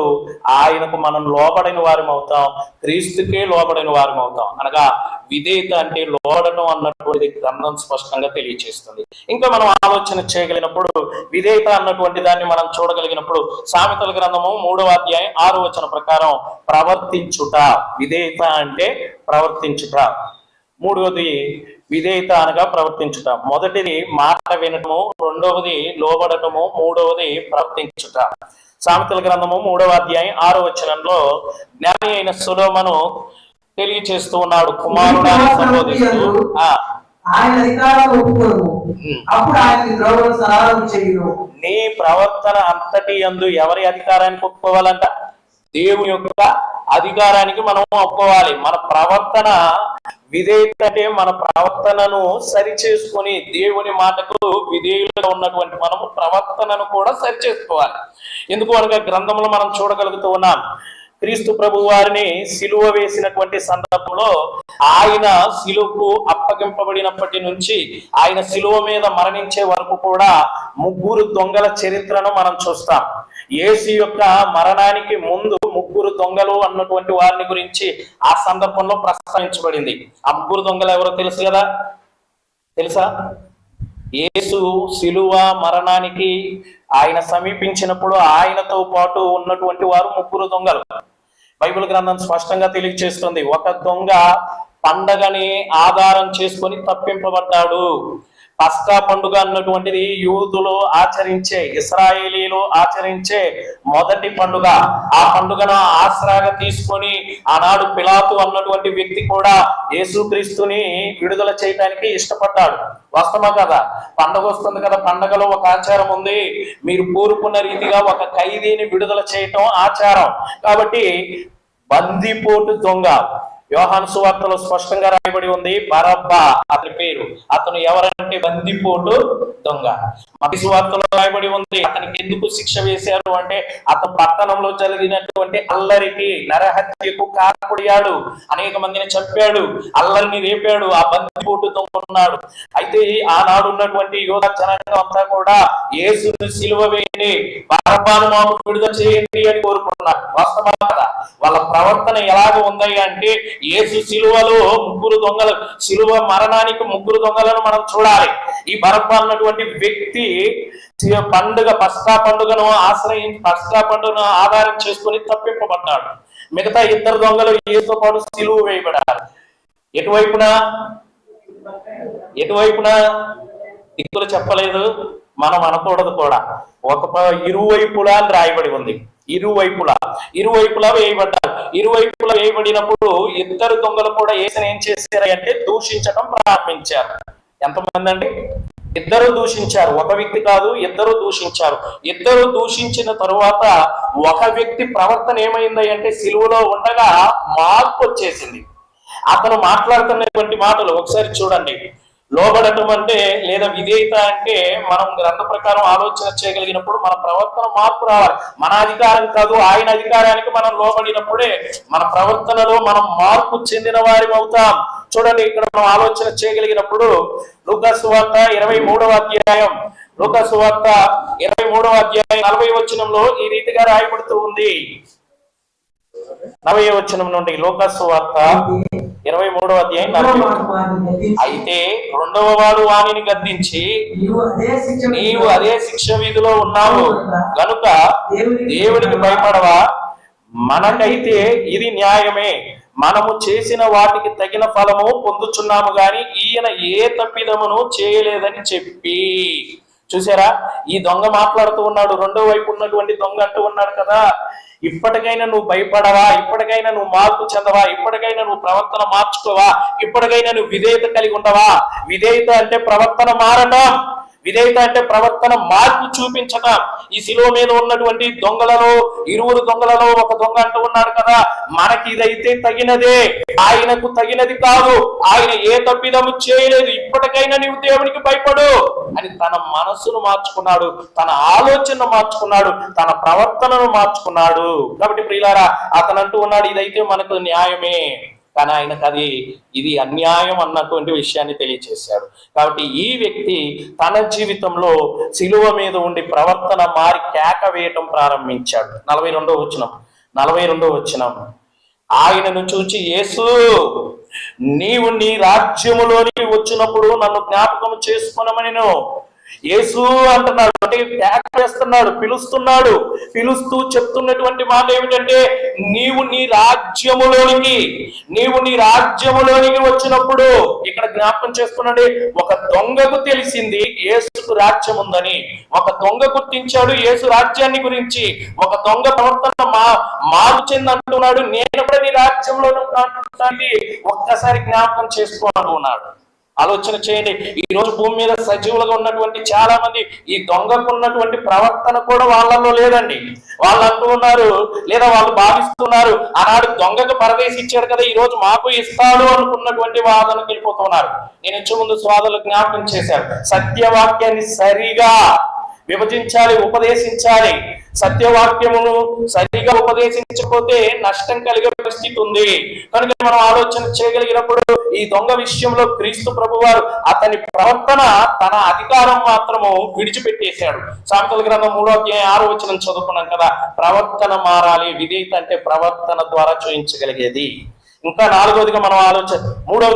ఆయనకు మనం లోబడిన వారం అవుతాం, క్రీస్తుకే లోబడిన వారం అవుతాం. అనగా విధేయత అంటే లోబడటం అన్నటువంటిది గ్రంథం స్పష్టంగా తెలియజేస్తుంది. ఇంకా మనం ఆలోచన చేయగలిగినప్పుడు విధేయత అన్నటువంటి దాన్ని మనం చూడగలిగినప్పుడు సామెతల గ్రంథము 3వ అధ్యాయం 6వ వచనం ప్రకారం ప్రవర్తించుట. విధేయత అంటే ప్రవర్తించుట. మూడవది విధేయత అనగా ప్రవర్తించుట. మొదటిది మాట వినటము, రెండవది లోబడటము, మూడవది ప్రవర్తించుట. సామెతల గ్రంథము 3వ అధ్యాయం 6వ వచనంలో జ్ఞాని అయిన సొలొమోను తెలియచేస్తూ ఉన్నాడు, కుమారుడాన్ని సంబోధిస్తూ నీ ప్రవర్తన అంతటి యందు ఎవరి అధికారానికి ఒప్పుకోవాలంట? దేవుని యొక్క అధికారానికి మనం ఒప్పుకోవాలి. మన ప్రవర్తన విధేయత అంటే మన ప్రవర్తనను సరి చేసుకొని దేవుని మాటకు విధేయులుగా ఉన్నటువంటి మనము ప్రవర్తనను కూడా సరి చేసుకోవాలి. ఎందుకు అనగా గ్రంథంలో మనం చూడగలుగుతూ ఉన్నాం, క్రీస్తు ప్రభు వారిని సిలువ వేసినటువంటి సందర్భంలో ఆయన సిలువకు అప్పగింపబడినప్పటి నుంచి ఆయన సిలువ మీద మరణించే వరకు కూడా 3 దొంగల చరిత్రను మనం చూస్తాం. యేసు యొక్క మరణానికి ముందు 3 దొంగలు అన్నటువంటి వారిని గురించి ఆ సందర్భంలో ప్రస్తావించబడింది. ఆ 3 దొంగలు ఎవరో తెలుసు కదా? తెలుసా? యేసు సిలువ మరణానికి ఆయన సమీపించినప్పుడు ఆయనతో పాటు ఉన్నటువంటి వారు 3 దొంగలు. బైబిల్ గ్రంథం స్పష్టంగా తెలియజేస్తుంది. ఒక దొంగ పండగని ఆధారం చేసుకొని తప్పింపబడ్డాడు. పస్కా పండుగ అన్నటువంటిది యూదులు ఆచరించే, ఇశ్రాయేలీలు ఆచరించే మొదటి పండుగ. ఆ పండుగను ఆసరాగా తీసుకొని ఆనాడు పిలాతు అన్నటువంటి వ్యక్తి కూడా యేసుక్రీస్తుని విడుదల చేయడానికి ఇష్టపడ్డాడు. వాస్తవమా కదా? పండుగ వస్తుంది కదా, పండుగలో ఒక ఆచారం ఉంది. మీరు కోరుకున్న రీతిగా ఒక ఖైదీని విడుదల చేయటం ఆచారం. కాబట్టి బందిపోటు దొంగ, యోహాను సువార్తలో స్పష్టంగా రాయబడి ఉంది, బరబ్బా అతని పేరు. అతను ఎవరంటే బందిపోటు దొంగ. మత్తయి సువార్తలో రాయబడి ఉంది, అతనికి ఎందుకు శిక్ష వేశారు అంటే అతను పట్టణంలో జరిగినటువంటి అల్లరికి, నరహత్యకు కారకుడియాడు, అనేక మందిని చంపాడు, అల్లరిని రేపాడు. ఆ బందిపోటు దొంగ ఉన్నాడు. అయితే ఆనాడు ఉన్నటువంటి యోధ జనాంగం అంతా కూడా యేసుని సిలువ వేయండి, బరబ్బాను మాకు విడుదల చేయండి అని కోరుకున్నారు. వాస్తవం కదా? వాళ్ళ ప్రవర్తన ఎలాగ ఉంది అంటే, యేసు సిలువలో 3 దొంగలు, సిలువ మరణానికి 3 దొంగలను మనం చూడాలి. ఈ బరబ్బా అన్నటువంటి వ్యక్తి పండుగ, పస్కా పండుగను పస్కా పండుగను ఆధారం చేసుకుని తప్పింపబడ్డాడు. మిగతా 2 దొంగలు యేసుతో పాటు సిలువ వేయబడ్డారు. ఎటువైపున దిక్కులు చెప్పలేదు, మనం అనకూడదు కూడా. ఇరువైపులా అని రాయబడి ఉంది. ఇరువైపులా వేయబడ్డారు. ఇరువైపులా వేయబడినప్పుడు 2 దొంగలు కూడా యేసుని ఏం చేశారు అంటే దూషించడం ప్రారంభించారు. ఎంతమంది అండి? 2 దూషించారు. ఒక వ్యక్తి కాదు, 2 దూషించారు. 2 దూషించిన తరువాత ఒక వ్యక్తి ప్రవర్తన ఏమైంది అంటే సిలువలో ఉండగా మార్పు వచ్చేసింది. అతను మాట్లాడుతున్నటువంటి మాటలు ఒకసారి చూడండి. లోబడటం అంటే లేదా విధేయత అంటే మనం గ్రంథ ప్రకారం ఆలోచన చేయగలిగినప్పుడు మన ప్రవర్తన మార్పు రావాలి. మన అధికారం కాదు, ఆయన అధికారానికి మనం లోబడినప్పుడే మన ప్రవర్తనలో మనం మార్పు చెందిన వారి అవుతాం. చూడండి, ఇక్కడ మనం ఆలోచన చేయగలిగినప్పుడు లూకా సువార్త 23వ అధ్యాయం, లూకా సువార్త 23వ అధ్యాయం 40వ వచనంలో ఈ రీతిగా రాయబడుతూ ఉంది. 40వ వచనం నుండి లూకా సువార్త 23వ అధ్యాయం 40. అయితే రెండవ వాడు వానిని గద్దించి, నీవు అదే శిక్ష విధిలో ఉన్నావు గనుక దేవుడికి భయపడవా? మనకైతే ఇది న్యాయమే, మనము చేసిన వాటికి తగిన ఫలము పొందుచున్నాము గాని ఈయన ఏ తప్పిదమును చేయలేదని చెప్పి. చూసారా, ఈ దొంగ మాట్లాడుతూ ఉన్నాడు. రెండో వైపు ఉన్నటువంటి దొంగ అంటూ ఉన్నాడు కదా, ఇప్పటికైనా నువ్వు భయపడవా? ఇప్పటికైనా నువ్వు మార్పు చెందవా? ఇప్పటికైనా నువ్వు ప్రవర్తన మార్చుకోవా? ఇప్పటికైనా నువ్వు విధేయత కలిగి ఉండవా? విధేయత అంటే ప్రవర్తన మారడం, విధేయత అంటే ప్రవర్తన మార్పు చూపించడం. ఈ శిలువ మీద ఉన్నటువంటి దొంగలలో, ఇరువురు దొంగలలో ఒక దొంగ అంటూ ఉన్నాడు కదా, మనకి ఇదైతే తగినదే, ఆయనకు తగినది కాదు, ఆయన ఏ తప్పిదము చేయలేదు, ఇప్పటికైనా నీవు దేవునికి భయపడు అని తన మనస్సును మార్చుకున్నాడు, తన ఆలోచన మార్చుకున్నాడు, తన ప్రవర్తనను మార్చుకున్నాడు. కాబట్టి ప్రియులారా, అతను అంటూ ఉన్నాడు ఇదైతే మనకు న్యాయమే, కానీ ఆయనకు ఇది అన్యాయం అన్నటువంటి విషయాన్ని తెలియచేశాడు. కాబట్టి ఈ వ్యక్తి తన జీవితంలో శిలువ మీద ఉండి ప్రవర్తన మారి కేక వేయటం ప్రారంభించాడు. 42వ వచనం, ఆయనను చూచి యేసు, నీవు నీ రాజ్యములోనికి వచ్చినప్పుడు నన్ను జ్ఞాపకం చేసుకునమనెను. యేసు అంటున్నాడు, అంటే కేక వేస్తున్నాడు, పిలుస్తున్నాడు. పిలుస్తూ చెప్తున్నటువంటి మాట ఏమిటంటే, నీవు నీ రాజ్యములోనికి వచ్చినప్పుడు. ఇక్కడ జ్ఞాపకం చేసుకున్నాడు, ఒక దొంగకు తెలిసింది యేసుకు రాజ్యం ఉందని. ఒక దొంగ గుర్తించాడు యేసు రాజ్యాన్ని గురించి. ఒక దొంగ ప్రవర్తన మారు చెంది అంటున్నాడు, నేను కూడా నీ రాజ్యంలో ఒక్కసారి జ్ఞాపకం చేసుకోనున్నాడు. ఆలోచన చేయండి, ఈ రోజు భూమి మీద సజీవులుగా ఉన్నటువంటి చాలా మంది ఈ దొంగకు ఉన్నటువంటి ప్రవర్తన కూడా వాళ్ళలో లేదండి. వాళ్ళు అంటూ ఉన్నారు, లేదా వాళ్ళు భావిస్తున్నారు, ఆనాడు దొంగకు పరదేశి ఇచ్చాడు కదా, ఈ రోజు మాకు ఇస్తాడు అనుకున్నటువంటి వాదనకు వెళ్ళిపోతున్నారు. నేను ఇచ్చే ముందు స్వాదులు జ్ఞాపకం చేశారు, సత్యవాక్యాన్ని సరిగా విభజించాలి, ఉపదేశించాలి. సత్యవాక్యమును సరిగా ఉపదేశించకపోతే నష్టం కలిగే పరిస్థితి ఉంది. కనుక మనం ఆలోచన చేయగలిగినప్పుడు ఈ దొంగ విషయంలో క్రీస్తు ప్రభువారు అతని ప్రవర్తన, తన అధికారం మాత్రము విడిచిపెట్టేశాడు. సామెతల గ్రంథం 3వ అధ్యాయం 6వ వచనం చదువుకున్నాం కదా, ప్రవర్తన మారాలి. విధేయత అంటే ప్రవర్తన ద్వారా చూయించగలిగేది. ఇంకా 4వదిగా మనం ఆలోచన, మూడవ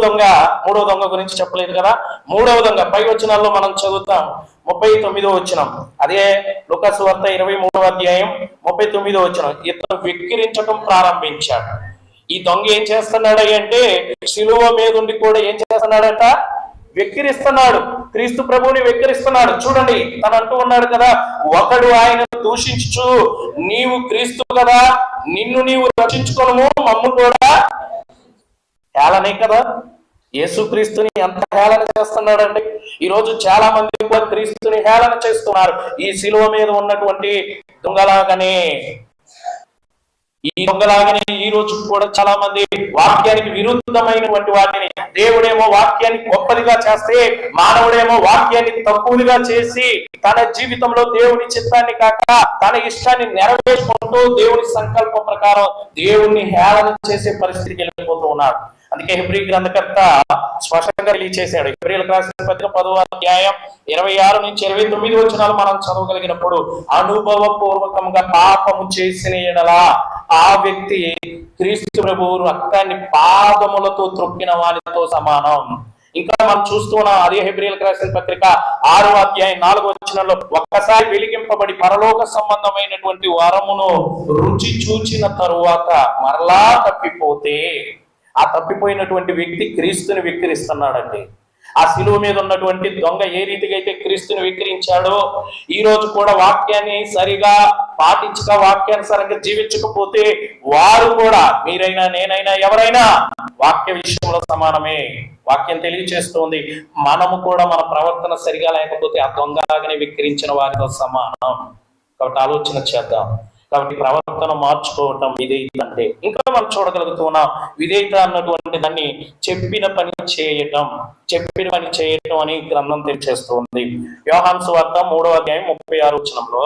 దొంగ గురించి చెప్పలేదు కదా. 3వ దొంగ పై వచనాల్లో మనం చదువుతాం. 39వ వచనం, అదే లూకా సువార్త 23వ అధ్యాయం 39వ వచనం, ఇతను వెక్కిరించడం ప్రారంభించాడు. ఈ దొంగ ఏం చేస్తున్నాడు అంటే, శిలువ మీద ఉండి కూడా ఏం చేస్తున్నాడంట, వెక్కిరిస్తున్నాడు, క్రీస్తు ప్రభువుని వెక్కిరిస్తున్నాడు. చూడండి, తను అంటూ ఉన్నాడు కదా, ఒకడు ఆయన దూషించు, నీవు క్రీస్తు కదా, నిన్ను నీవు రక్షించుకోను, మమ్ము కూడా హేళనే కదా. యేసుక్రీస్తుని ఎంత హేళన చేస్తున్నాడండి. ఈ రోజు చాలా మంది కూడా క్రీస్తుని హేళన చేస్తున్నారు. ఈ శిలువ మీద ఉన్నటువంటి దొంగలాగానే ఈ రోజు కూడా చాలా మంది వాక్యానికి విరుద్ధమైనటువంటి వాటిని, దేవుడేమో వాక్యాన్ని గొప్పదిగా చేస్తే మానవుడేమో వాక్యాన్ని తక్కువగా చేసి తన జీవితంలో దేవుని చిత్తాన్ని కాక తన ఇష్టాన్ని నెరవేర్చుకుంటూ దేవుని సంకల్పం ప్రకారం దేవుణ్ణి హేళన చేసే పరిస్థితికి వెళ్ళిపోతూ ఉన్నాడు. అందుకే హెబ్రీ గ్రంథకర్త స్పష్టంగా తెలియచేశాడు. హెబ్రీయులకు రాసిన పత్రిక 10వ అధ్యాయం 26 నుంచి 29 వచనాలు మనం చదవగలిగినప్పుడు, అనుభవపూర్వకంగా పాపము చేసిన ఎడల ఆ వ్యక్తి క్రీస్తు ప్రభువు రక్తాన్ని పాదములతో త్రొక్కిన వారితో సమానం. ఇంకా మనం చూస్తున్నాం, అదే హెబ్రీయులకు రాసిన పత్రిక 6వ అధ్యాయం 4వ వచనంలో, ఒక్కసారి వెలిగింపబడి పరలోక సంబంధమైనటువంటి వరమును రుచి చూచిన తరువాత మరలా తప్పిపోతే, ఆ తప్పిపోయినటువంటి వ్యక్తి క్రీస్తుని వెక్కిరిస్తున్నాడండి. ఆ శిలువ మీద ఉన్నటువంటి దొంగ ఏ రీతిగా అయితే క్రీస్తుని వెక్కిరించాడో, ఈ రోజు కూడా వాక్యాన్ని సరిగా పాటించక వాక్యానుసారంగా జీవించకపోతే వారు కూడా, మీరైనా నేనైనా ఎవరైనా వాక్య విషయంలో సమానమే. వాక్యం తెలియచేస్తుంది, మనము కూడా మన ప్రవర్తన సరిగా లేకపోతే ఆ దొంగలాగానే వెక్కిరించిన వారితో సమానం. కాబట్టి ఆలోచన చేద్దాం. కాబట్టి ప్రవర్తన మార్చుకోవటం విధేయత అంటే. ఇంకా మనం చూడగలుగుతున్నాం విధేయత అన్నటువంటి దాన్ని చెప్పిన పని చేయటం అని గ్రంథం తెలియజేస్తుంది. యోహాను సువార్త 3వ అధ్యాయం 36వ వచనంలో,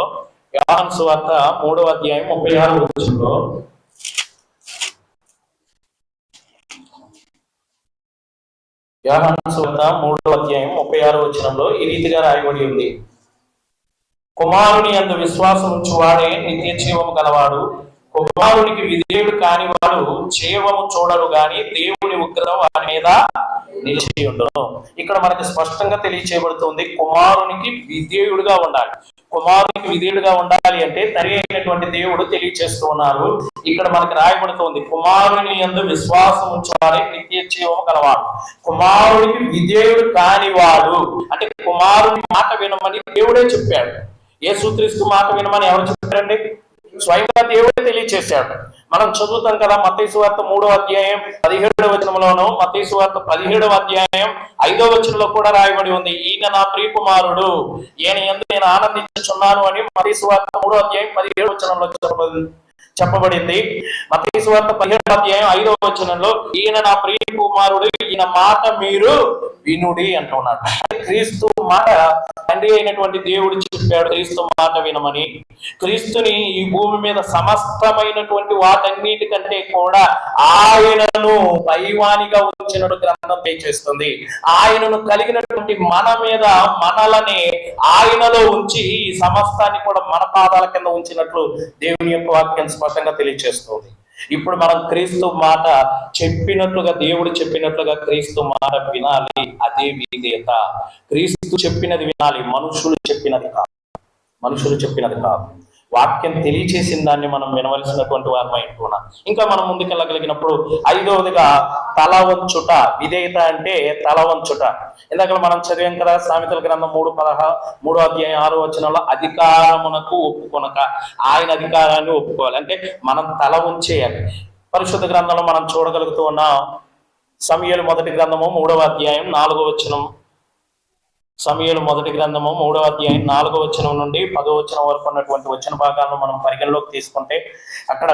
యోహాను సువార్త 3వ అధ్యాయం 36వ వచనంలో, యోహాను సువార్త 3వ అధ్యాయం 36వ వచనంలో ఈ రీతిగా రాయబడి ఉంది: కుమారుని యందు విశ్వాసం ఉంచువాడే నిత్య జీవము గలవాడు, కుమారునికి విధేయుడు కాని వాడు జీవము చూడరు గాని దేవుని ఉగ్రత వారి మీద నిలిచి ఉండును. ఇక్కడ మనకి స్పష్టంగా తెలియచేయబడుతుంది కుమారునికి విధేయుడుగా ఉండాలి. కుమారునికి విధేయుడుగా ఉండాలి అంటే తండ్రి అయినటువంటి దేవుడు తెలియచేస్తూ ఉన్నారు. ఇక్కడ మనకి రాయబడుతుంది కుమారుని యందు విశ్వాసం ఉంచువాడే నిత్య జీవము గలవాడు, కుమారునికి విధేయుడు కానివాడు అంటే కుమారుని మాట వినమని దేవుడే చెప్పాడు. యేసుక్రీస్తు మాట వినమని ఎవరు చెప్పారండి? స్వయంగా దేవుడే తెలియచేశాడు. మనం చదువుతాం కదా, మత్తయి సువార్త 3వ అధ్యాయం 17వ వచనంలోను, మత్తయి సువార్త 17వ అధ్యాయం 5వ వచనంలో కూడా రాయబడి ఉంది, ఈయన నా ప్రియ కుమారుడు, ఈయన యందు నేను ఆనందించుచున్నాను అని మత్తయి సువార్త 3వ అధ్యాయం 17వ వచనంలో చెప్పబడింది. మత్తయి సువార్త 17వ అధ్యాయం 5వ వచనంలో ఈయన నా ప్రియ కుమారుడు, ఈయన మాట మీరు వినుడి అంటున్నాడు. క్రీస్తు మాట తండ్రి అయినటువంటి దేవుడు చెప్పాడు క్రీస్తు మాట వినమని. క్రీస్తుని ఈ భూమి మీద సమస్తమైనటువంటి వాటన్నిటికంటే కూడా ఆయనను పైవానిగా ఉంచినట్టు గ్రంథం చేస్తుంది. ఆయనను కలిగినటువంటి మన మీద మనలని ఆయనలో ఉంచి ఈ సమస్తాన్ని కూడా మన పాదాల కింద ఉంచినట్లు దేవుని యొక్క వాక్యం స్పష్టంగా తెలియజేస్తుంది. ఇప్పుడు మనం క్రీస్తు మాట చెప్పినట్లుగా, దేవుడు చెప్పినట్లుగా క్రీస్తు మాట వినాలి. అదే విధేయత. క్రీస్తు చెప్పినది వినాలి, మనుషులు చెప్పినది కాదు. వాక్యం తెలియచేసిన దాన్ని మనం వినవలసినటువంటి వారమై ఉంటున్నాం. ఇంకా మనం ముందుకెళ్ళగలిగినప్పుడు 5వదిగా తల వంచుట. విధేయత అంటే తల వంచుట. ఇందాక మనం చదివాం కదా, సామెతల గ్రంథం 3వ అధ్యాయం 6వ వచనంలో అధికారమునకు ఒప్పుకొనక, ఆయన అధికారాన్ని ఒప్పుకోవాలి అంటే మనం తల వంచేయాలి. పరిశుద్ధ గ్రంథంలో మనం చూడగలుగుతూ ఉన్నాం, సమూయేలు మొదటి గ్రంథము 3వ అధ్యాయం 4వ వచనం, సమూయేలు మొదటి గ్రంథము 3వ అధ్యాయం 4వ వచనం నుండి 10వ వచనం వరకు ఉన్నటువంటి వచన భాగాలను మనం పరిగణలోకి తీసుకుంటే, అక్కడ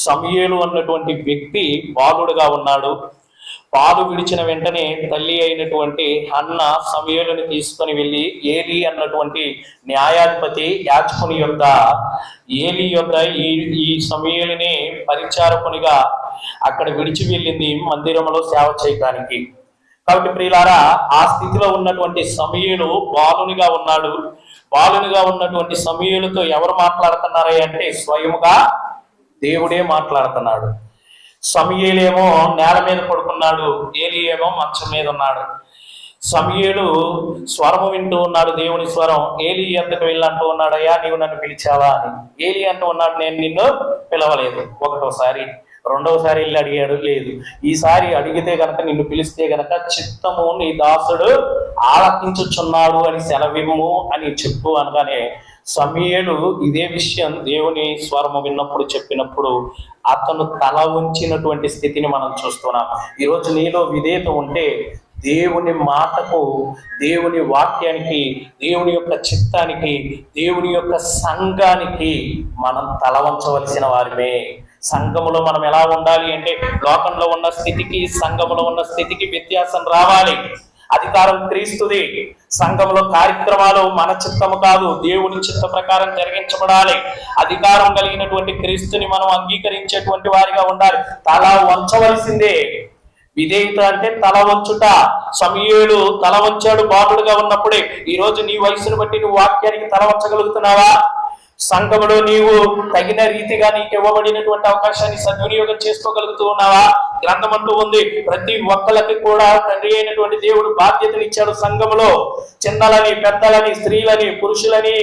సమూయేలు అన్నటువంటి వ్యక్తి బాలుడుగా ఉన్నాడు. పాలు విడిచిన వెంటనే తల్లి అయినటువంటి హన్న సమూయేలుని తీసుకొని వెళ్ళి ఏలీ అన్నటువంటి న్యాయాధిపతి యాజకుని యొద్ద ఈ సమూయేలుని పరిచారకునిగా అక్కడ విడిచి వెళ్ళింది మందిరంలో సేవ చేయడానికి. కాబట్టి ప్రియులారా, ఆ స్థితిలో ఉన్నటువంటి సమూయేలు బాలునిగా ఉన్నాడు. బాలునిగా ఉన్నటువంటి సమూయేలుతో ఎవరు మాట్లాడుతున్నారే అంటే స్వయముగా దేవుడే మాట్లాడుతున్నాడు. సమూయేలేమో నేల మీద పడుకున్నాడు, ఏలీ ఏమో మంచం మీద ఉన్నాడు. సమూయేలు స్వరము వింటూ ఉన్నాడు, దేవుని స్వరం. ఏలీ ఎంతకు వెళ్ళి అంటూ ఉన్నాడు, అయ్యా నీవు నన్ను పిలిచావా అని. ఏలీ అంటూ ఉన్నాడు, నేను నిన్ను పిలవలేదు. ఒకటోసారి, రెండవసారి వెళ్ళి అడిగాడు, లేదు. ఈసారి అడిగితే గనక, నిన్ను పిలిస్తే గనక చిత్తము నీ దాసుడు ఆలకించుచున్నాడు అని సెలవిమ్ము అని చెప్పు అనగానే సమూయేలు ఇదే విషయం దేవుని స్వరము విన్నప్పుడు చెప్పినప్పుడు అతను తల ఉంచినటువంటి స్థితిని మనం చూస్తున్నాం. ఈరోజు నీలో విధేయత ఉంటే దేవుని మాటకు, దేవుని వాక్యానికి, దేవుని యొక్క చిత్తానికి, దేవుని యొక్క సంఘానికి మనం తల వంచవలసిన వారిమే. సంఘములో మనం ఎలా ఉండాలి అంటే, లోకంలో ఉన్న స్థితికి సంఘములో ఉన్న స్థితికి వ్యత్యాసం రావాలి. అధికారం క్రీస్తుది. సంఘంలో కార్యక్రమాలు మన చిత్తము కాదు, దేవుని చిత్త ప్రకారం జరిగించబడాలి. అధికారం కలిగినటువంటి క్రీస్తుని మనం అంగీకరించేటువంటి వారిగా ఉండాలి. తల వంచవలసిందే. విధేయత అంటే తల వంచుట. సమూయేలు తల వంచాడు బాలుడుగా ఉన్నప్పుడే. ఈ రోజు నీ వయసును బట్టి నువ్వు వాక్యానికి తల వంచగలుగుతున్నావా? సంఘములో నీవు తగిన రీతిగా నీకు ఇవ్వబడినటువంటి అవకాశాన్ని సద్వినియోగం చేసుకోగలుగుతూ ఉన్నావా? గ్రంథం అంటూ ఉంది, ప్రతి ఒక్కరికి కూడా తండ్రి అయినటువంటి దేవుడు బాధ్యతలు ఇచ్చాడు. సంఘములో చిన్నలని, పెద్దలని, స్త్రీలని, పురుషులని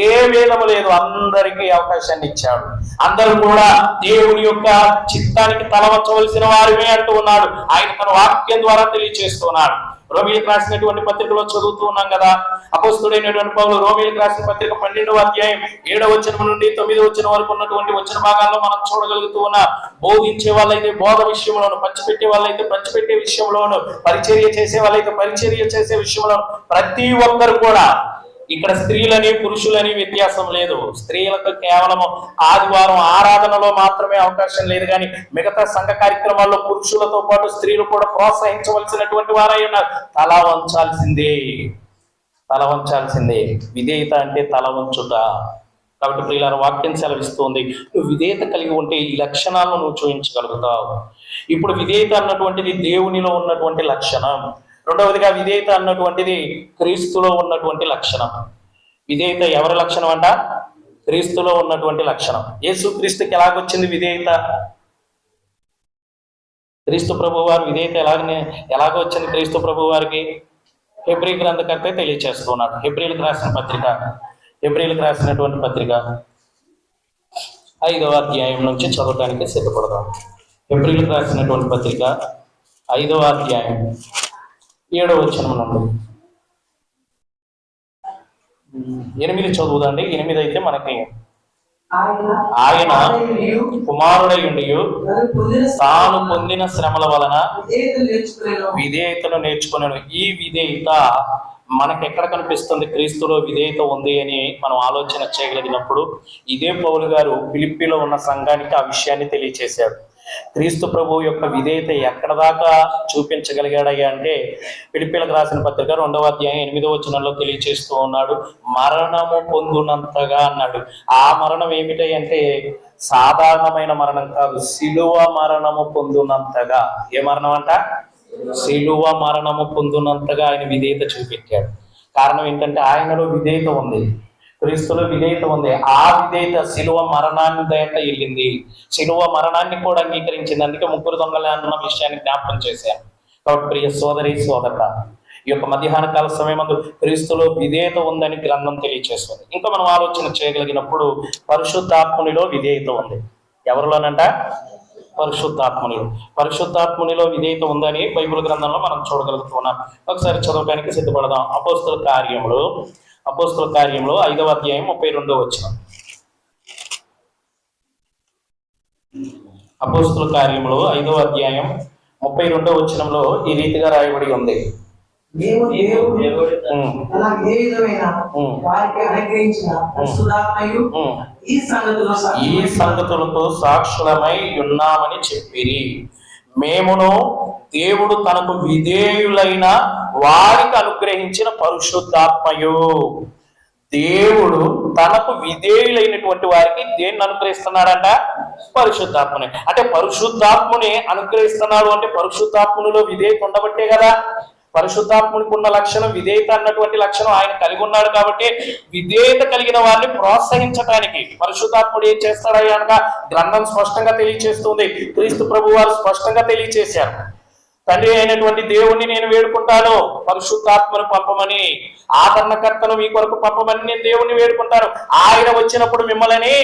ఏ భేదము లేదు, అందరికీ అవకాశాన్ని ఇచ్చాడు. అందరూ కూడా దేవుని యొక్క చిత్తానికి తలవంచవలసిన వారిమే అంటూ ఉన్నాడు. ఆయన తన వాక్యం ద్వారా తెలియజేస్తున్నాడు. రోమీయులకు రాసినటువంటి పత్రికలో చదువుతూ ఉన్నాం కదా, అపోస్తలుడైనటువంటి పౌలు రోమీయులకు రాసిన పత్రిక 12వ అధ్యాయం 7వ వచనం నుండి 9వ వచనం వరకు ఉన్నటువంటి వచన భాగాల్లో మనం చూడగలుగుతూ ఉన్నా, బోధించే వాళ్ళైతే బోధ విషయంలోను, పంచిపెట్టే వాళ్ళైతే పంచిపెట్టే విషయంలోను, పరిచర్య చేసే వాళ్ళైతే పరిచర్య చేసే విషయంలోను ప్రతి ఒక్కరు కూడా ఇక్కడ స్త్రీలని పురుషులని వ్యత్యాసం లేదు. స్త్రీలకు కేవలం ఆదివారం ఆరాధనలో మాత్రమే అవకాశం లేదు, కానీ మిగతా సంఘ కార్యక్రమాల్లో పురుషులతో పాటు స్త్రీలు కూడా ప్రోత్సహించవలసినటువంటి వారై ఉన్నారు. తల వంచాల్సిందే, తల వంచాల్సిందే. విధేయత అంటే తల వంచుట. కాబట్టి ప్రియులారా, వాక్యం సెలవిస్తుంది, నువ్వు విధేయత కలిగి ఉంటే ఈ లక్షణాలను నువ్వు చూపించగలుగుతావు. ఇప్పుడు విధేయత అన్నటువంటిది దేవునిలో ఉన్నటువంటి లక్షణం. రెండవదిగా విధేయత అన్నటువంటిది క్రీస్తులో ఉన్నటువంటి లక్షణం. విధేయత ఎవరి లక్షణం అంట? క్రీస్తులో ఉన్నటువంటి లక్షణం. యేసుక్రీస్తుకి ఎలాగొచ్చింది విధేయత? క్రీస్తు ప్రభు వారి విధేయత ఎలాగొచ్చింది క్రీస్తు ప్రభు వారికి? హెబ్రీ గ్రంథకర్త తెలియచేస్తున్నాడు. హెబ్రీలకు రాసినటువంటి పత్రిక 5వ అధ్యాయం నుంచి చదవటానికి సిద్ధపడదాం. హెబ్రీలకు రాసినటువంటి పత్రిక 5వ అధ్యాయం 7వ వచనం నుండి 8 చదువుదండి. 8 అయితే మనకి, ఆయన కుమారుడయుండి తాను పొందిన శ్రమల వలన విధేయతను నేర్చుకున్నాను. ఈ విధేయత మనకు ఎక్కడ కనిపిస్తుంది? క్రీస్తులో విధేయత ఉంది అని మనం ఆలోచన చేయగలిగినప్పుడు ఇదే పౌలు గారు ఫిలిప్పీలో ఉన్న సంఘానికి ఆ విషయాన్ని తెలియచేశాడు. క్రీస్తు ప్రభువు యొక్క విధేయత ఎక్కడ దాకా చూపించగలిగాడయ్యా అంటే, ఫిలిప్పీలకు రాసిన పత్రిక 2వ అధ్యాయం 8వ వచనంలో తెలియచేస్తూ ఉన్నాడు, మరణము పొందునంతగా అన్నాడు. ఆ మరణం ఏమిటి అంటే సాధారణమైన మరణం కాదు, శిలువ మరణము పొందునంతగా. ఏ మరణం అంట? శిలువ మరణము పొందునంతగా ఆయన విధేయత చూపించాడు. కారణం ఏంటంటే ఆయనలో విధేయత ఉంది, క్రీస్తులో విధేయత ఉంది. ఆ విధేయత శిలువ మరణాన్ని దాకా వెళ్ళింది, శిలువ మరణాన్ని కూడా అంగీకరించింది. అందుకే 3 దొంగలు అన్న విషయాన్ని జ్ఞాపకం చేశాను. కాబట్టి ప్రియ సోదరి సోదరుడా, ఈ యొక్క మధ్యాహ్న కాల సమయమందు క్రీస్తులో విధేయత ఉందని గ్రంథం తెలియచేస్తుంది. ఇంకా మనం ఆలోచన చేయగలిగినప్పుడు పరిశుద్ధాత్మునిలో విధేయత ఉంది. ఎవరిలోనంట? పరిశుద్ధాత్మునిలో విధేయత ఉందని బైబిల్ గ్రంథంలో మనం చూడగలుగుతున్నాం. ఒకసారి చదవడానికి సిద్ధపడదాం. అపోస్తుల కార్యములు 5వ అధ్యాయం 32వ వచనం. అపోస్తుల కార్యములు 5వ అధ్యాయం 32వ వచనంలో ఈ రీతిగా రాయబడి ఉంది, ఈ సంగతులతో సాక్షులమై ఉన్నామని చెప్పిరి. మేమును దేవుడు తనకు విధేయులైన వారికి అనుగ్రహించిన పరిశుద్ధాత్మయు. దేవుడు తనకు విధేయులైనటువంటి వారికి దేన్ని అనుగ్రహిస్తున్నాడంట? పరిశుద్ధాత్మని. అంటే పరిశుద్ధాత్మని అనుగ్రహిస్తున్నాడు అంటే పరిశుద్ధాత్మనిలో విధేయత ఉండబట్టే కదా. పరిశుద్ధాత్మునికి ఉన్న లక్షణం విధేయత అన్నటువంటి లక్షణం ఆయన కలిగి ఉన్నాడు. కాబట్టి విధేయత కలిగిన వారిని ప్రోత్సహించడానికి పరిశుద్ధాత్ముడు ఏం చేస్తాడయ్యా అనగా గ్రంథం స్పష్టంగా తెలియచేస్తుంది. క్రీస్తు ప్రభు వారు స్పష్టంగా తెలియచేశారు, తండ్రి అయినటువంటి దేవుణ్ణి నేను వేడుకుంటాను, పరిశుద్ధాత్మను పంపమని, ఆదరణకర్తను మీ కొరకు పంపమని నేను దేవుణ్ణి వేడుకుంటాను. ఆయన వచ్చినప్పుడు మిమ్మల్ని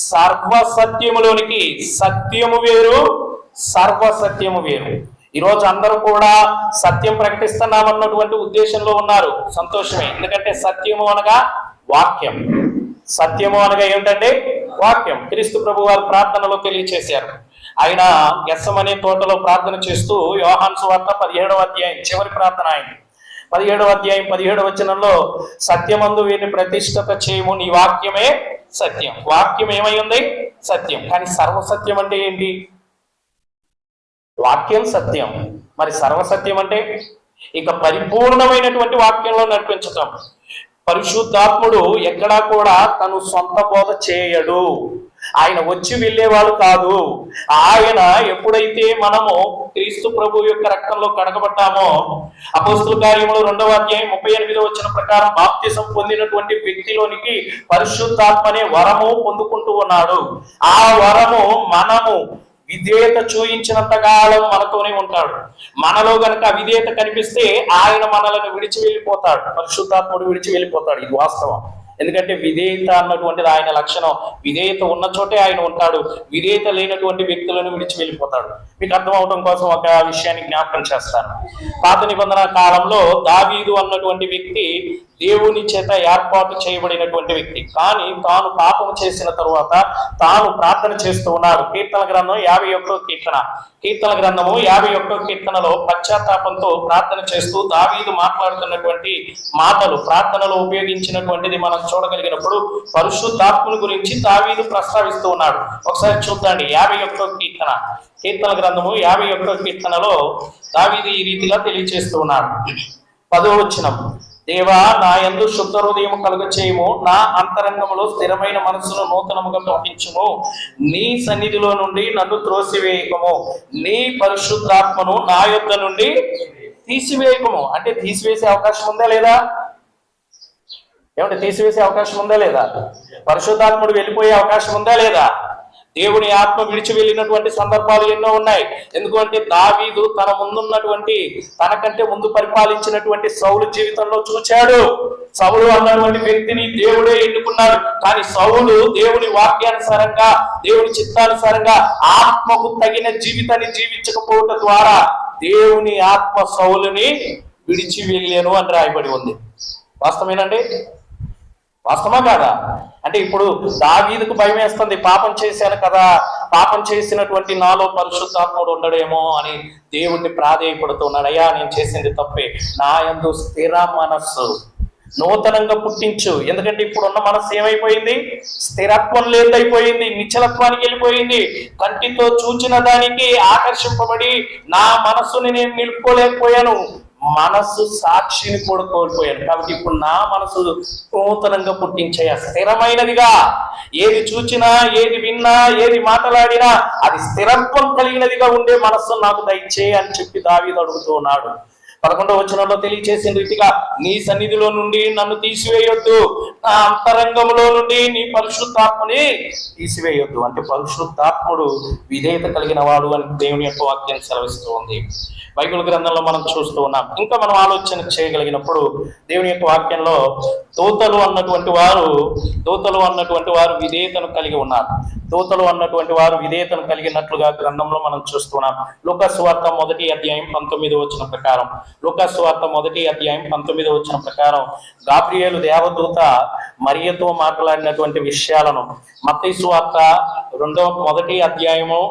సర్వసత్యములోనికి, సత్యము వేరు సర్వసత్యము వేరు. ఈరోజు అందరూ కూడా సత్యం ప్రకటిస్తున్నామన్నటువంటి ఉద్దేశంలో ఉన్నారు. సంతోషమే, ఎందుకంటే సత్యము అనగా వాక్యం. సత్యము అనగా ఏమిటంటే వాక్యం. క్రీస్తు ప్రభు వారు ప్రార్థనలో తెలియచేశారు. ఆయన గెత్సెమనే తోటలో ప్రార్థన చేస్తూ యోహాను సువార్త 17వ అధ్యాయం చివరి ప్రార్థన ఆయన 17వ అధ్యాయం 17వ వచనంలో, సత్యమందు వీరిని ప్రతిష్ఠిత చేయము, నీ వాక్యమే సత్యం. వాక్యం ఏమై ఉంది? సత్యం. కానీ సర్వసత్యం అంటే ఏంటి? వాక్యం సత్యం, మరి సర్వసత్యం అంటే ఇక పరిపూర్ణమైనటువంటి వాక్యంలో నడిపించటం. పరిశుద్ధాత్ముడు ఎక్కడా కూడా తను సొంత బోధ చేయడు, ఆయన వచ్చి వెళ్ళేవాడు కాదు. ఆయన ఎప్పుడైతే మనము క్రీస్తు ప్రభు యొక్క రక్తంలో కడగబడ్డామో, అపోస్తుల కార్యములు 2వ అధ్యాయం 38వ వచనం ప్రకారం బాప్తిసం పొందినటువంటి వ్యక్తిలోనికి పరిశుద్ధాత్మ అనే వరము పొందుకుంటూ ఉన్నాడు. ఆ వరము మనము విధేయత చూయించినంత కాలం మనతోనే ఉంటాడు. మనలో గనక విధేయత కనిపిస్తే ఆయన మనలను విడిచి వెళ్ళిపోతాడు, పరిశుద్ధాత్ముడు విడిచి వెళ్ళిపోతాడు. ఇది వాస్తవం. ఎందుకంటే విధేయత అన్నటువంటిది ఆయన లక్షణం. విధేయత ఉన్న చోటే ఆయన ఉంటాడు, విధేయత లేనటువంటి వ్యక్తులను విడిచి వెళ్ళిపోతాడు. మీకు అర్థం అవడం కోసం ఒక విషయాన్ని జ్ఞాపకం చేస్తాను. పాత నిబంధన కాలంలో దావీదు అన్నటువంటి వ్యక్తి దేవుని చేత ఏర్పాటు చేయబడినటువంటి వ్యక్తి. కానీ తాను పాపం చేసిన తరువాత తాను ప్రార్థన చేస్తూ ఉన్నాడు. కీర్తన గ్రంథం 51వ కీర్తన, కీర్తన గ్రంథము 51వ కీర్తనలో పశ్చాత్తాపంతో ప్రార్థన చేస్తూ దావీదు మాట్లాడుతున్నటువంటి మాటలు, ప్రార్థనలో ఉపయోగించినటువంటిది మనం చూడగలిగినప్పుడు పరిశుద్ధాత్మను గురించి దావీదు ప్రస్తావిస్తూ ఉన్నాడు. ఒకసారి చూద్దాండి. 51వ కీర్తన, కీర్తన గ్రంథము 51వ కీర్తనలో దావీదు ఈ రీతిగా తెలియజేస్తూ ఉన్నాడు. 10వ వచనం, దేవా నా యందు శుద్ధ హృదయం కలుగ చేయము, నా అంతరంగములో స్థిరమైన మనసును నూతనముగా పుట్టించుము, నీ సన్నిధిలో నుండి నన్ను త్రోసివేయకము, నీ పరిశుద్ధాత్మను నా యొద్ద నుండి తీసివేయకము. అంటే తీసివేసే అవకాశం ఉందా లేదా? ఏమంటే తీసివేసే అవకాశం ఉందా లేదా? పరిశుద్ధాత్ముడు వెళ్ళిపోయే అవకాశం ఉందా లేదా? దేవుని ఆత్మ విడిచి వెళ్ళినటువంటి సందర్భాలు ఎన్నో ఉన్నాయి. ఎందుకంటే దావీదు తన ముందున్నటువంటి, తనకంటే ముందు పరిపాలించినటువంటి సౌలు జీవితంలో చూచాడు. సౌలు అన్నటువంటి వ్యక్తిని దేవుడే ఎన్నుకున్నాడు. కానీ సౌలు దేవుని వాక్యానుసారంగా, దేవుని చిత్తానుసారంగా ఆత్మకు తగిన జీవితాన్ని జీవించకపోవటం ద్వారా దేవుని ఆత్మ సౌలుని విడిచి వెళ్ళాను అని రాయబడి ఉంది. వాస్తవేనండి? వాస్తవమా కాదా? అంటే ఇప్పుడు దావీదుకు భయం వేస్తుంది, పాపం చేశాను కదా, పాపం చేసినటువంటి నాలో పరిశుద్ధాత్ముడు ఉండడేమో అని దేవుణ్ణి ప్రాధేయపడుతున్నాడు. అయ్యా నేను చేసింది తప్పే, నా యందు స్థిర మనస్సు నూతనంగా పుట్టించు. ఎందుకంటే ఇప్పుడున్న మనస్సు ఏమైపోయింది? స్థిరత్వం లేదైపోయింది, నిశ్చలత్వానికి వెళ్ళిపోయింది. కంటితో చూచిన దానికి ఆకర్షింపబడి నా మనస్సుని నేను నిలుపుకోలేకపోయాను, మనస్సు సాక్షిని కూడా కోల్పోయాను. కాబట్టి ఇప్పుడు నా మనసు నూతనంగా పుట్టించేయ, స్థిరమైనదిగా, ఏది చూచినా, ఏది విన్నా, ఏది మాట్లాడినా అది స్థిరత్వం కలిగినదిగా ఉండే మనస్సు నాకు దయచేయి అని చెప్పి దావీదు అడుగుతూ ఉన్నాడు. 11వ వచనంలో తెలియచేసిన రీతిగా నీ సన్నిధిలో నుండి నన్ను తీసివేయొద్దు, నా అంతరంగంలో నుండి నీ పరిశుద్ధాత్మని తీసివేయొద్దు. అంటే పరిశుద్ధాత్ముడు విధేయత కలిగిన వాడు అని దేవుని యొక్క వాక్యం సెలవిస్తూ ఉంది. బైబిల్ గ్రంథంలో మనం చూస్తూ ఉన్నాం. ఇంకా మనం ఆలోచన చేయగలిగినప్పుడు దేవుని యొక్క వాక్యంలో దూతలు అన్నటువంటి వారు విధేయతను కలిగి ఉన్నారు. దూతలు అన్నటువంటి వారు విధేయతను కలిగినట్లుగా గ్రంథంలో మనం చూస్తున్నాం. లూకాసు వార్త 1వ అధ్యాయం 19వ వచనం ప్రకారం, లూకాసు వార్త 1వ అధ్యాయం 19వ వచనం ప్రకారం గాబ్రియేలు దేవదూత మరియతో మాట్లాడినటువంటి విషయాలను మత్తయి సువార్త 1వ అధ్యాయము,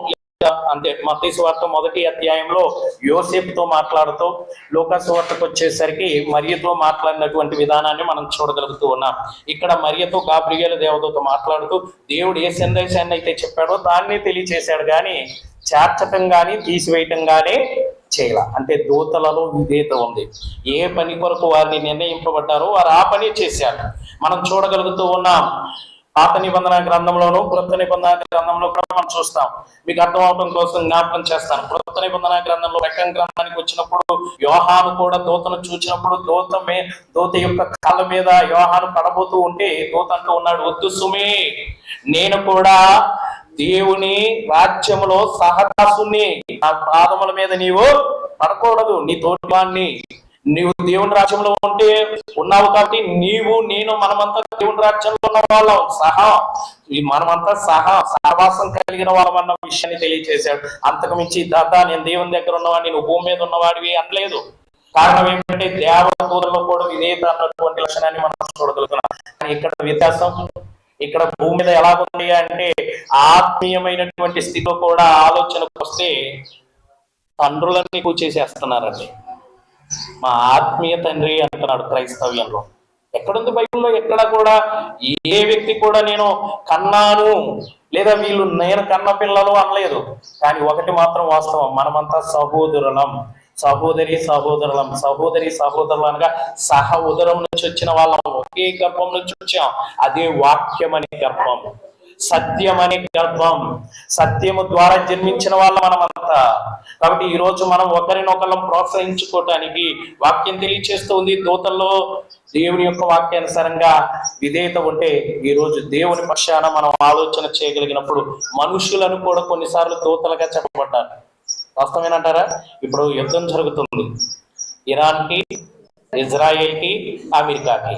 అంటే మత్తయి సువార్త 1వ అధ్యాయంలో యోసేపుతో మాట్లాడుతూ, లూకాసు వార్తకు వచ్చేసరికి మరియతో మాట్లాడినటువంటి విధానాన్ని మనం చూడగలుగుతూ ఉన్నాం. ఇక్కడ మరియతో గాబ్రియేలు దేవదూత మాట్లాడుతూ దేవుడు ఏ సందేశాన్ని అయితే చెప్పాడో దాన్ని తెలియచేశాడు, కానీ చేర్చటం కానీ తీసివేయటం కానీ చేయాల. అంటే దూతలలో విధేయత ఉంది. ఏ పని కొరకు వారిని నిర్ణయింపబడ్డారో వారు ఆ పని చేశారు. మనం చూడగలుగుతూ ఉన్నాం. పాత నిబంధన గ్రంథంలోను క్రొత్త నిబంధన గ్రంథంలో కూడా మనం చూస్తాం. మీకు అర్థం అవడం కోసం జ్ఞాపకం చేస్తాను. క్రొత్త నిబంధన గ్రంథంలో ప్రకటన గ్రంథానికి వచ్చినప్పుడు యోహాను కూడా దూతను చూసినప్పుడు దూత యొక్క కాళ్ళ మీద యోహాను పడబోతూ ఉంటే దూత అంటూ ఉన్నాడు, వద్దు సుమి, నేను కూడా దేవుని రాజ్యములో సహదాసుని, నా పాదముల మీద నీవు పడకూడదు, నీ తోటివాణ్ణి, నీవు దేవుని రాజ్యంలో ఉంటే ఉన్నావు కాబట్టి నీవు నేను మనమంతా దేవుని రాజ్యంలో ఉన్న వాళ్ళం, మనమంతా సహవాసం కలిగిన వాళ్ళం అన్న విషయాన్ని తెలియజేశాడు. అంతకు మించి దాదా నేను దేవుని దగ్గర ఉన్నవాడిని, నువ్వు భూమి మీద ఉన్నవాడివి అనలేదు. కారణం ఏమిటంటే దేవదూతల్లో కూడా విధేయత అన్నటువంటి లక్షణాన్ని మనం చూడగలుగుతున్నాం. కానీ ఇక్కడ వ్యత్యాసం, ఇక్కడ భూమి మీద ఎలా ఉంది అంటే ఆత్మీయమైనటువంటి స్థితిలో కూడా ఆలోచనకు వస్తే తండ్రులన్నీ కూర్చేసేస్తున్నారండి. మా ఆత్మీయ తండ్రి అంటున్నాడు క్రైస్తవ్యంలో. ఎక్కడుంది బైబిల్లో? ఎక్కడ కూడా ఏ వ్యక్తి కూడా నేను కన్నాను లేదా వీళ్ళు నేను కన్న పిల్లలు అనలేదు. కానీ ఒకటి మాత్రం వాస్తవం, మనమంతా సహోదరులం, సహోదరి సహోదరులు అనగా సహ ఉదరం నుంచి వచ్చిన వాళ్ళం, ఒకే గర్భం నుంచి వచ్చాం. అదే వాక్యం అనే గర్భం, సత్యం అనే గర్భం, సత్యము ద్వారా జన్మించిన వాళ్ళం మనమంతా. కాబట్టి ఈ రోజు మనం ఒకరినొకరం ప్రోత్సహించుకోవటానికి వాక్యం తెలియచేస్తూ ఉంది. దూతల్లో దేవుని యొక్క వాక్యానుసారంగా విధేయత ఉంటే ఈ రోజు దేవుని పక్షాన మనం ఆలోచన చేయగలిగినప్పుడు మనుషులను కూడా కొన్నిసార్లు దూతలుగా చెప్పబడ్డారు. వాస్తవేనంటారా? ఇప్పుడు యుద్ధం జరుగుతుంది, ఇరాన్కి, ఇజ్రాయెల్కి, అమెరికాకి.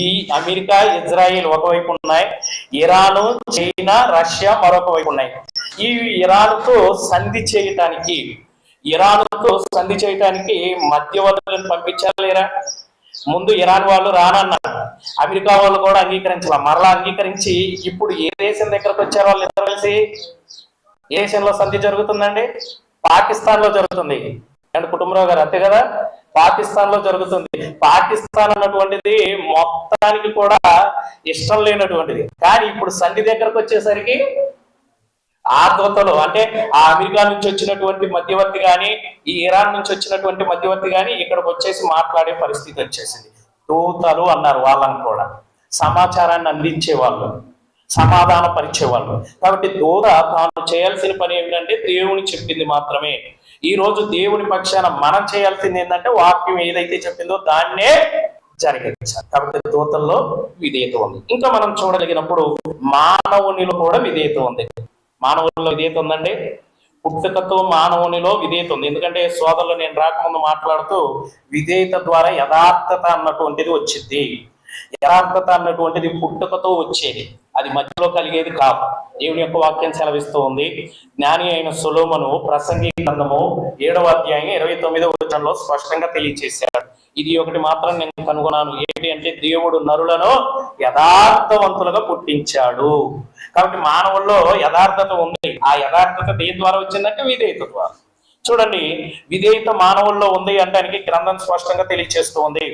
ఈ అమెరికా, ఇజ్రాయెల్ ఒకవైపు ఉన్నాయి, ఇరాను, చైనా, రష్యా మరొక వైపు ఉన్నాయి. ఈ ఇరాన్తో సంధి చేయటానికి మధ్యవర్తులను పంపించారా లేరా? ముందు ఇరాన్ వాళ్ళు రానన్నారు, అమెరికా వాళ్ళు కూడా అంగీకరించాల, మరలా అంగీకరించి ఇప్పుడు ఏ దేశం దగ్గరకు వచ్చారు వాళ్ళు ఇద్దరు కలిసి? ఏ దేశంలో సంధి జరుగుతుందండి? పాకిస్తాన్ లో జరుగుతుంది అండ్ కుటుంబరావు గారు, అంతే కదా? పాకిస్తాన్ లో జరుగుతుంది. పాకిస్తాన్ అన్నటువంటిది మొత్తానికి కూడా ఇష్టం లేనటువంటిది, కానీ ఇప్పుడు సంధి దగ్గరకు వచ్చేసరికి ఆ దూతలు అంటే ఆ అమెరికా నుంచి వచ్చినటువంటి మధ్యవర్తి కానీ ఈ ఇరాన్ నుంచి వచ్చినటువంటి మధ్యవర్తి కానీ ఇక్కడికి వచ్చేసి మాట్లాడే పరిస్థితి వచ్చేసింది. దూతలు అన్నారు వాళ్ళని కూడా, సమాచారాన్ని అందించే వాళ్ళు, సమాధాన పరిచేవాళ్ళు. కాబట్టి దూత తాను చేయాల్సిన పని ఏమిటంటే దేవుని చెప్పింది మాత్రమే. ఈ రోజు దేవుని పక్షాన మనం చేయాల్సింది ఏంటంటే వాక్యం ఏదైతే చెప్పిందో దాన్నే జరిగించాలి. కాబట్టి దూతల్లో విధేయత ఉంది. ఇంకా మనం చూడగలిగినప్పుడు మానవునిలో కూడా విధేయత ఉంది. మానవుల్లో విధేయత ఉందండి. పుట్టుకతో మానవునిలో విధేయత ఉంది. ఎందుకంటే సోదరులు నేను రాకముందు మాట్లాడుతూ విధేయత ద్వారా యథార్థత అన్నటువంటిది వచ్చింది. యథార్థత అన్నటువంటిది పుట్టుకతో వచ్చేది, అది మధ్యలో కలిగేది కాదు. దేవుని యొక్క వాక్యం సెలవిస్తూ ఉంది. జ్ఞాని అయిన సొలొమోను ప్రసంగి గ్రంథము 7వ అధ్యాయం 29వ వచనంలో స్పష్టంగా తెలియజేశాడు. ఇది ఒకటి మాత్రం నేను కనుగొన్నాను, ఏంటి అంటే దేవుడు నరులను యథార్థవంతులుగా పుట్టించాడు. కాబట్టి మానవుల్లో యథార్థత ఉంది. ఆ యథార్థత దేని ద్వారా వచ్చిందంటే విధేయత ద్వారా. చూడండి, విధేయత మానవుల్లో ఉంది అంటానికి గ్రంథం స్పష్టంగా తెలియజేస్తూ ఉంది.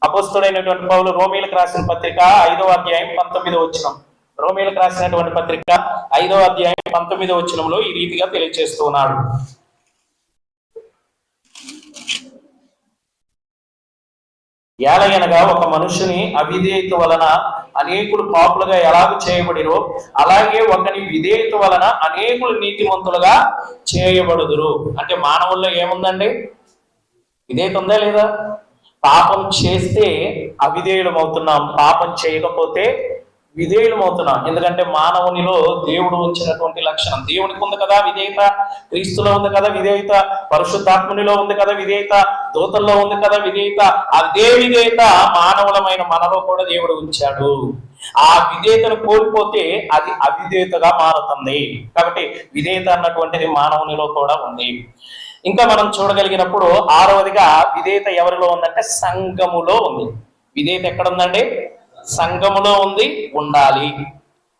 అపోస్తలుడైనటువంటి పౌలు రోమీలకు రాసిన పత్రిక 5వ అధ్యాయం 19వ వచనం, రోమీలకు రాసినటువంటి పత్రిక 5వ అధ్యాయం 19వ వచనంలో ఈ రీతిగా తెలియజేస్తూ ఉన్నాడు. ఏలయనగా ఒక మనుషుని అవిధేయత వలన అనేకులు పాపులుగా ఎలాగ చేయబడిరో అలాగే ఒకని విధేయత వలన అనేకులు నీతిమంతులుగా చేయబడుదురు. అంటే మానవుల్లో ఏముందండి? విధేయత ఉందా లేదా? పాపం చేస్తే అవిధేయులం అవుతున్నాం, పాపం చేయకపోతే విధేయులం అవుతున్నాం. ఎందుకంటే మానవునిలో దేవుడు ఉంచినటువంటి లక్షణం. దేవునికి ఉంది కదా విధేయత, క్రీస్తులో ఉంది కదా విధేయత, పరిశుద్ధాత్మునిలో ఉంది కదా విధేయత, దూతల్లో ఉంది కదా విధేయత. అదే విధేయత మానవులమైన మనలో కూడా దేవుడు ఉంచాడు. ఆ విధేయతను కోల్పోతే అది అవిధేయతగా మారుతుంది. కాబట్టి విధేయత అన్నటువంటిది మానవునిలో కూడా ఉంది. ఇంకా మనం చూడగలిగినప్పుడు 6వదిగా విధేయత ఎవరిలో ఉందంటే సంఘములో ఉంది. విధేయత ఎక్కడ ఉందండి? సంఘములో ఉంది, ఉండాలి.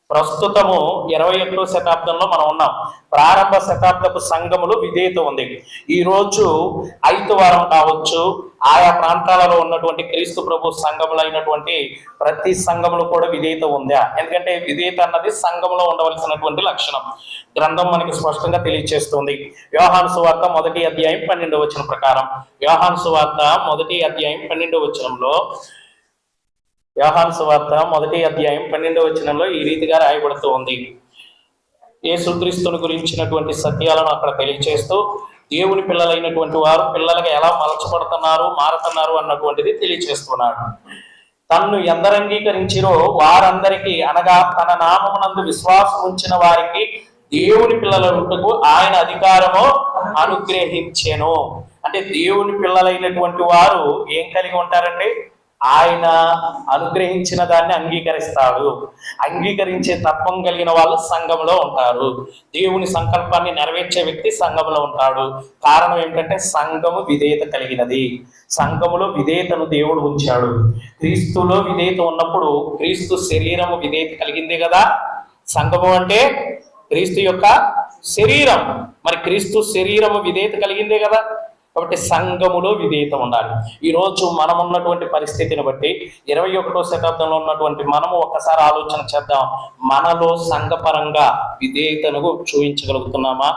ప్రస్తుతము 21వ శతాబ్దంలో మనం ఉన్నాం. ప్రారంభ శతాబ్దపు సంఘములు విధేయత ఉంది. ఈ రోజు ఐతవారం కావచ్చు, ఆయా ప్రాంతాలలో ఉన్నటువంటి క్రీస్తు ప్రభు సంఘములైనటువంటి ప్రతి సంఘములు కూడా విధేయత ఉందా? ఎందుకంటే విధేయత అన్నది సంఘంలో ఉండవలసినటువంటి లక్షణం. గ్రంథం మనకి స్పష్టంగా తెలియజేస్తుంది. యోహాను సువార్త 1వ అధ్యాయం 12వ వచనం ప్రకారం, యోహాను సువార్త 1వ అధ్యాయం 12వ వచనంలో, యోహాను సువార్త 1వ అధ్యాయం 12వ వచనంలో ఈ రీతిగా రాయబడుతూ ఉంది. యేసుక్రీస్తుని గురించినటువంటి సత్యాలను అక్కడ తెలియజేస్తూ దేవుని పిల్లలైనటువంటి వారు పిల్లలుగా ఎలా మలచబడుతున్నారు, మారుతున్నారు అన్నటువంటిది తెలియజేస్తున్నాడు. తన్ను ఎందరు అంగీకరించిరో వారందరికీ, అనగా తన నామమునందు విశ్వాసం ఉంచిన వారికి దేవుని పిల్లలకు ఆయన అధికారము అనుగ్రహించెను. అంటే దేవుని పిల్లలైనటువంటి వారు ఏం కలిగి ఉంటారండి? ఆయన అనుగ్రహించిన దాన్ని అంగీకరిస్తాడు. అంగీకరించే తత్వం కలిగిన వాళ్ళు సంఘంలో ఉంటారు. దేవుని సంకల్పాన్ని నెరవేర్చే వ్యక్తి సంఘంలో ఉంటాడు. కారణం ఏంటంటే సంఘము విధేయత కలిగినది. సంఘములో విధేయతను దేవుడు ఉంచాడు. క్రీస్తులో విధేయత ఉన్నప్పుడు క్రీస్తు శరీరము విధేయత కలిగిందే కదా. సంఘము అంటే క్రీస్తు యొక్క శరీరం. మరి క్రీస్తు శరీరము విధేయత కలిగిందే కదా. కాబట్టి సంఘములో విధేయత ఉండాలి. ఈరోజు మనం ఉన్నటువంటి పరిస్థితిని బట్టి 21వ శతాబ్దంలో ఉన్నటువంటి మనము ఒక్కసారి ఆలోచన చేద్దాం. మనలో సంఘపరంగా విధేయతను చూపించగలుగుతున్నామా?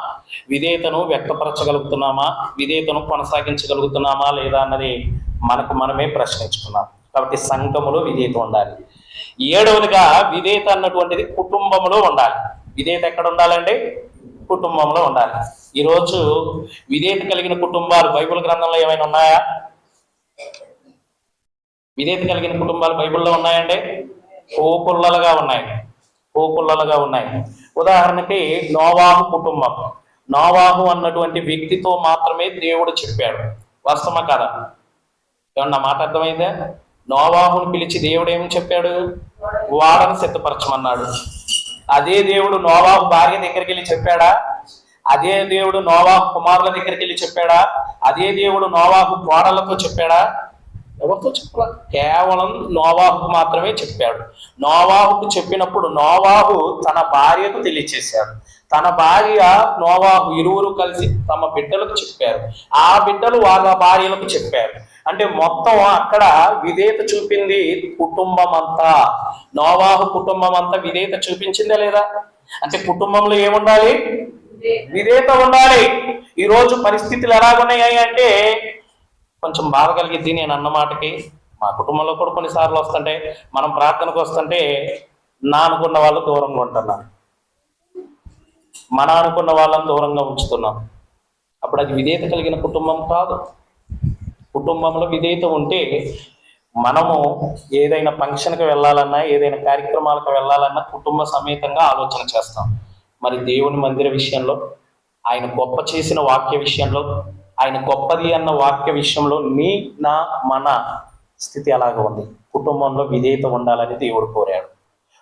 విధేయతను వ్యక్తపరచగలుగుతున్నామా? విధేయతను కొనసాగించగలుగుతున్నామా లేదా అన్నది మనకు మనమే ప్రశ్నించుకున్నాం. కాబట్టి సంఘములో విధేయత ఉండాలి. 7వదిగా విధేయత అన్నటువంటిది కుటుంబంలో ఉండాలి. విధేయత ఎక్కడ ఉండాలండి? కుటుంబంలో ఉండాలి. ఈరోజు విధేయత కలిగిన కుటుంబాలు బైబిల్ గ్రంథంలో ఏమైనా ఉన్నాయా? విధేయత కలిగిన కుటుంబాలు బైబిల్లో ఉన్నాయండి? కోపుల్లలుగా ఉన్నాయి, కోపుల్లలుగా ఉన్నాయి. ఉదాహరణకి నోవాహు కుటుంబం. నోవాహు అన్నటువంటి వ్యక్తితో మాత్రమే దేవుడు చెప్పాడు. వాస్తవమా కదా? ఏమన్నా మాట అర్థమైందా? నోవాహుని పిలిచి దేవుడు ఏమని చెప్పాడు? వాడను సిద్ధపరచమన్నాడు. అదే దేవుడు నోవాహు భార్య దగ్గరికి వెళ్ళి చెప్పాడా? అదే దేవుడు నోవాహు కుమారుల దగ్గరికి వెళ్ళి చెప్పాడా? అదే దేవుడు నోవాహు కోడళ్లతో చెప్పాడా? ఎవరితో చెప్పాల? కేవలం నోవాహుకు మాత్రమే చెప్పాడు. నోవాహుకు చెప్పినప్పుడు నోవాహు తన భార్యకు తెలియచేశాడు. తన భార్య నోవాహు ఇరువురు కలిసి తమ బిడ్డలకు చెప్పారు. ఆ బిడ్డలు వాళ్ళ భార్యలకు చెప్పారు. అంటే మొత్తం అక్కడ విధేయత చూపింది కుటుంబం అంతా. నోవాహు కుటుంబం అంతా విధేయత చూపించిందా లేదా? అంటే కుటుంబంలో ఏముండాలి? విధేయత ఉండాలి. ఈరోజు పరిస్థితులు ఎలాగున్నాయి అంటే కొంచెం బాధ కలిగిద్ది నేను అన్న మాటకి. మా కుటుంబంలో కూడా కొన్నిసార్లు వస్తుంటే, మనం ప్రార్థనకు వస్తుంటే నా అనుకున్న వాళ్ళు దూరంగా ఉంటున్నారు, మన అనుకున్న వాళ్ళని దూరంగా ఉంచుతున్నాం. అప్పుడు అది విధేయత కలిగిన కుటుంబం కాదు. కుటుంబంలో విధేయత ఉంటే మనము ఏదైనా ఫంక్షన్కి వెళ్ళాలన్నా, ఏదైనా కార్యక్రమాలకు వెళ్ళాలన్నా కుటుంబ సమేతంగా ఆలోచన చేస్తాం. మరి దేవుని మందిర విషయంలో, ఆయన గొప్ప చేసిన వాక్య విషయంలో, ఆయన గొప్పది అన్న వాక్య విషయంలో మన స్థితి అలాగ ఉంది. కుటుంబంలో విధేయత ఉండాలని దేవుడు కోరాడు.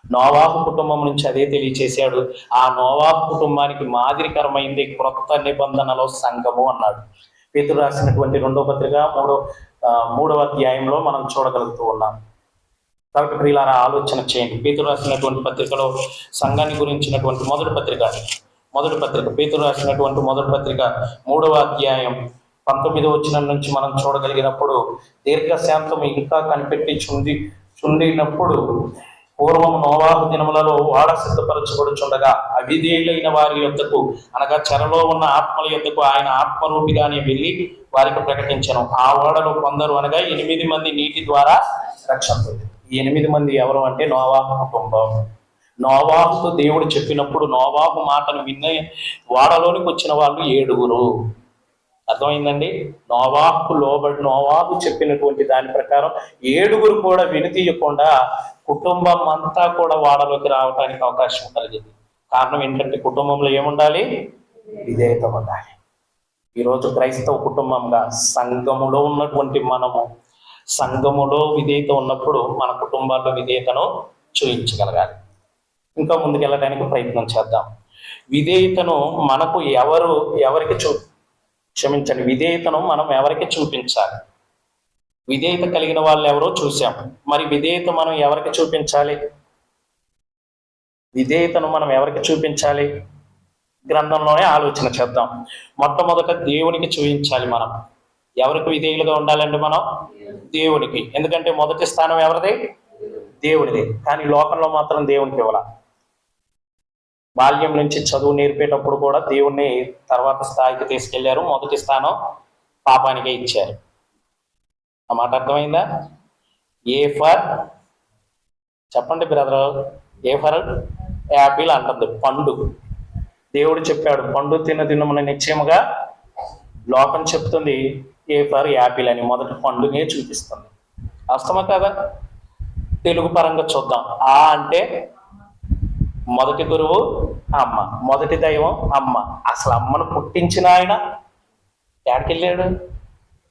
నోవాహు కుటుంబం నుంచి అదే తెలియచేశాడు. ఆ నోవాహు కుటుంబానికి మాదిరికరమైంది క్రొత్త నిబంధనలో సంఘము అన్నాడు. పేతురు రాసినటువంటి 2వ పత్రిక 3వ అధ్యాయంలో మనం చూడగలుగుతూ ఉన్నాం. కాబట్టి ప్రియులారా ఆలోచన చేయండి. పేతురు రాసినటువంటి పత్రికలో సంఘాన్ని గురించినటువంటి మొదటి పత్రిక పేతురు రాసినటువంటి మొదటి పత్రిక 3వ అధ్యాయం 19వ వచనం నుంచి మనం చూడగలిగినప్పుడు, దీర్ఘశాంతం ఇంకా కనిపెట్టి చుండినప్పుడు పూర్వం నోవాహు దినములలో ఓడ సిద్ధపరచబడుచుండగా అవిధేయులైన వారి యొద్దకు, అనగా చెరలో ఉన్న ఆత్మల యొద్దకు ఆయన ఆత్మరూపిగానే వెళ్ళి వారికి ప్రకటించను. ఆ ఓడలో కొందరు, అనగా 8 మంది నీటి ద్వారా రక్షణ పొందారు. ఈ 8 మంది ఎవరు అంటే నోవాహు కుటుంబం. నోవాహుతో దేవుడు చెప్పినప్పుడు నోవాహు మాటను విన్న ఓడలోనికి వచ్చిన వాళ్ళు 7. అర్థమైందండి? నోవాహు చెప్పినటువంటి దాని ప్రకారం 7 కూడా వినితీయకుండా కుటుంబం అంతా కూడా వాడలోకి రావడానికి అవకాశం కలిగింది. కారణం ఏంటంటే కుటుంబంలో ఏముండాలి? విధేయత ఉండాలి. ఈరోజు క్రైస్తవ కుటుంబంగా సంఘములో ఉన్నటువంటి మనము, సంఘములో విధేయత ఉన్నప్పుడు మన కుటుంబాల్లో విధేయతను చూపించగలగాలి. ఇంకా ముందుకెళ్ళడానికి ప్రయత్నం చేద్దాం. విధేయతను మనకు విధేయతను మనం ఎవరికి చూపించాలి? విధేయత కలిగిన వాళ్ళు ఎవరో చూసాం. మరి విధేయత మనం ఎవరికి చూపించాలి? విధేయతను మనం ఎవరికి చూపించాలి? గ్రంథంలోనే ఆలోచన చేద్దాం. మొట్టమొదట దేవునికి చూపించాలి. మనం ఎవరికి విధేయులుగా ఉండాలండి? మనం దేవునికి. ఎందుకంటే మొదటి స్థానం ఎవరిది? దేవుడిది. కానీ లోకంలో మాత్రం దేవునికి ఇవ్వాల. బాల్యం నుంచి చదువు నేర్పేటప్పుడు కూడా దేవుణ్ణి తర్వాత స్థాయికి తీసుకెళ్లారు. మొదటి స్థానం పాపానికే ఇచ్చారు. ఆ మాట అర్థమైందా? ఏ ఫర్ చెప్పండి బ్రదర్, ఏ ఫర్ యాపిల్ అంటుంది. పండు. దేవుడు చెప్పాడు పండు తినమని నిశ్చయముగా. లోకం చెప్తుంది ఏ ఫర్ యాపిల్ అని. మొదటి పండునే చూపిస్తుంది. వాస్తవమా కదా? తెలుగు పరంగా చూద్దాం. ఆ అంటే మొదటి గురువు అమ్మ, మొదటి దైవం అమ్మ. అసలు అమ్మను పుట్టించిన ఆయన ఎక్కడికి వెళ్ళాడు?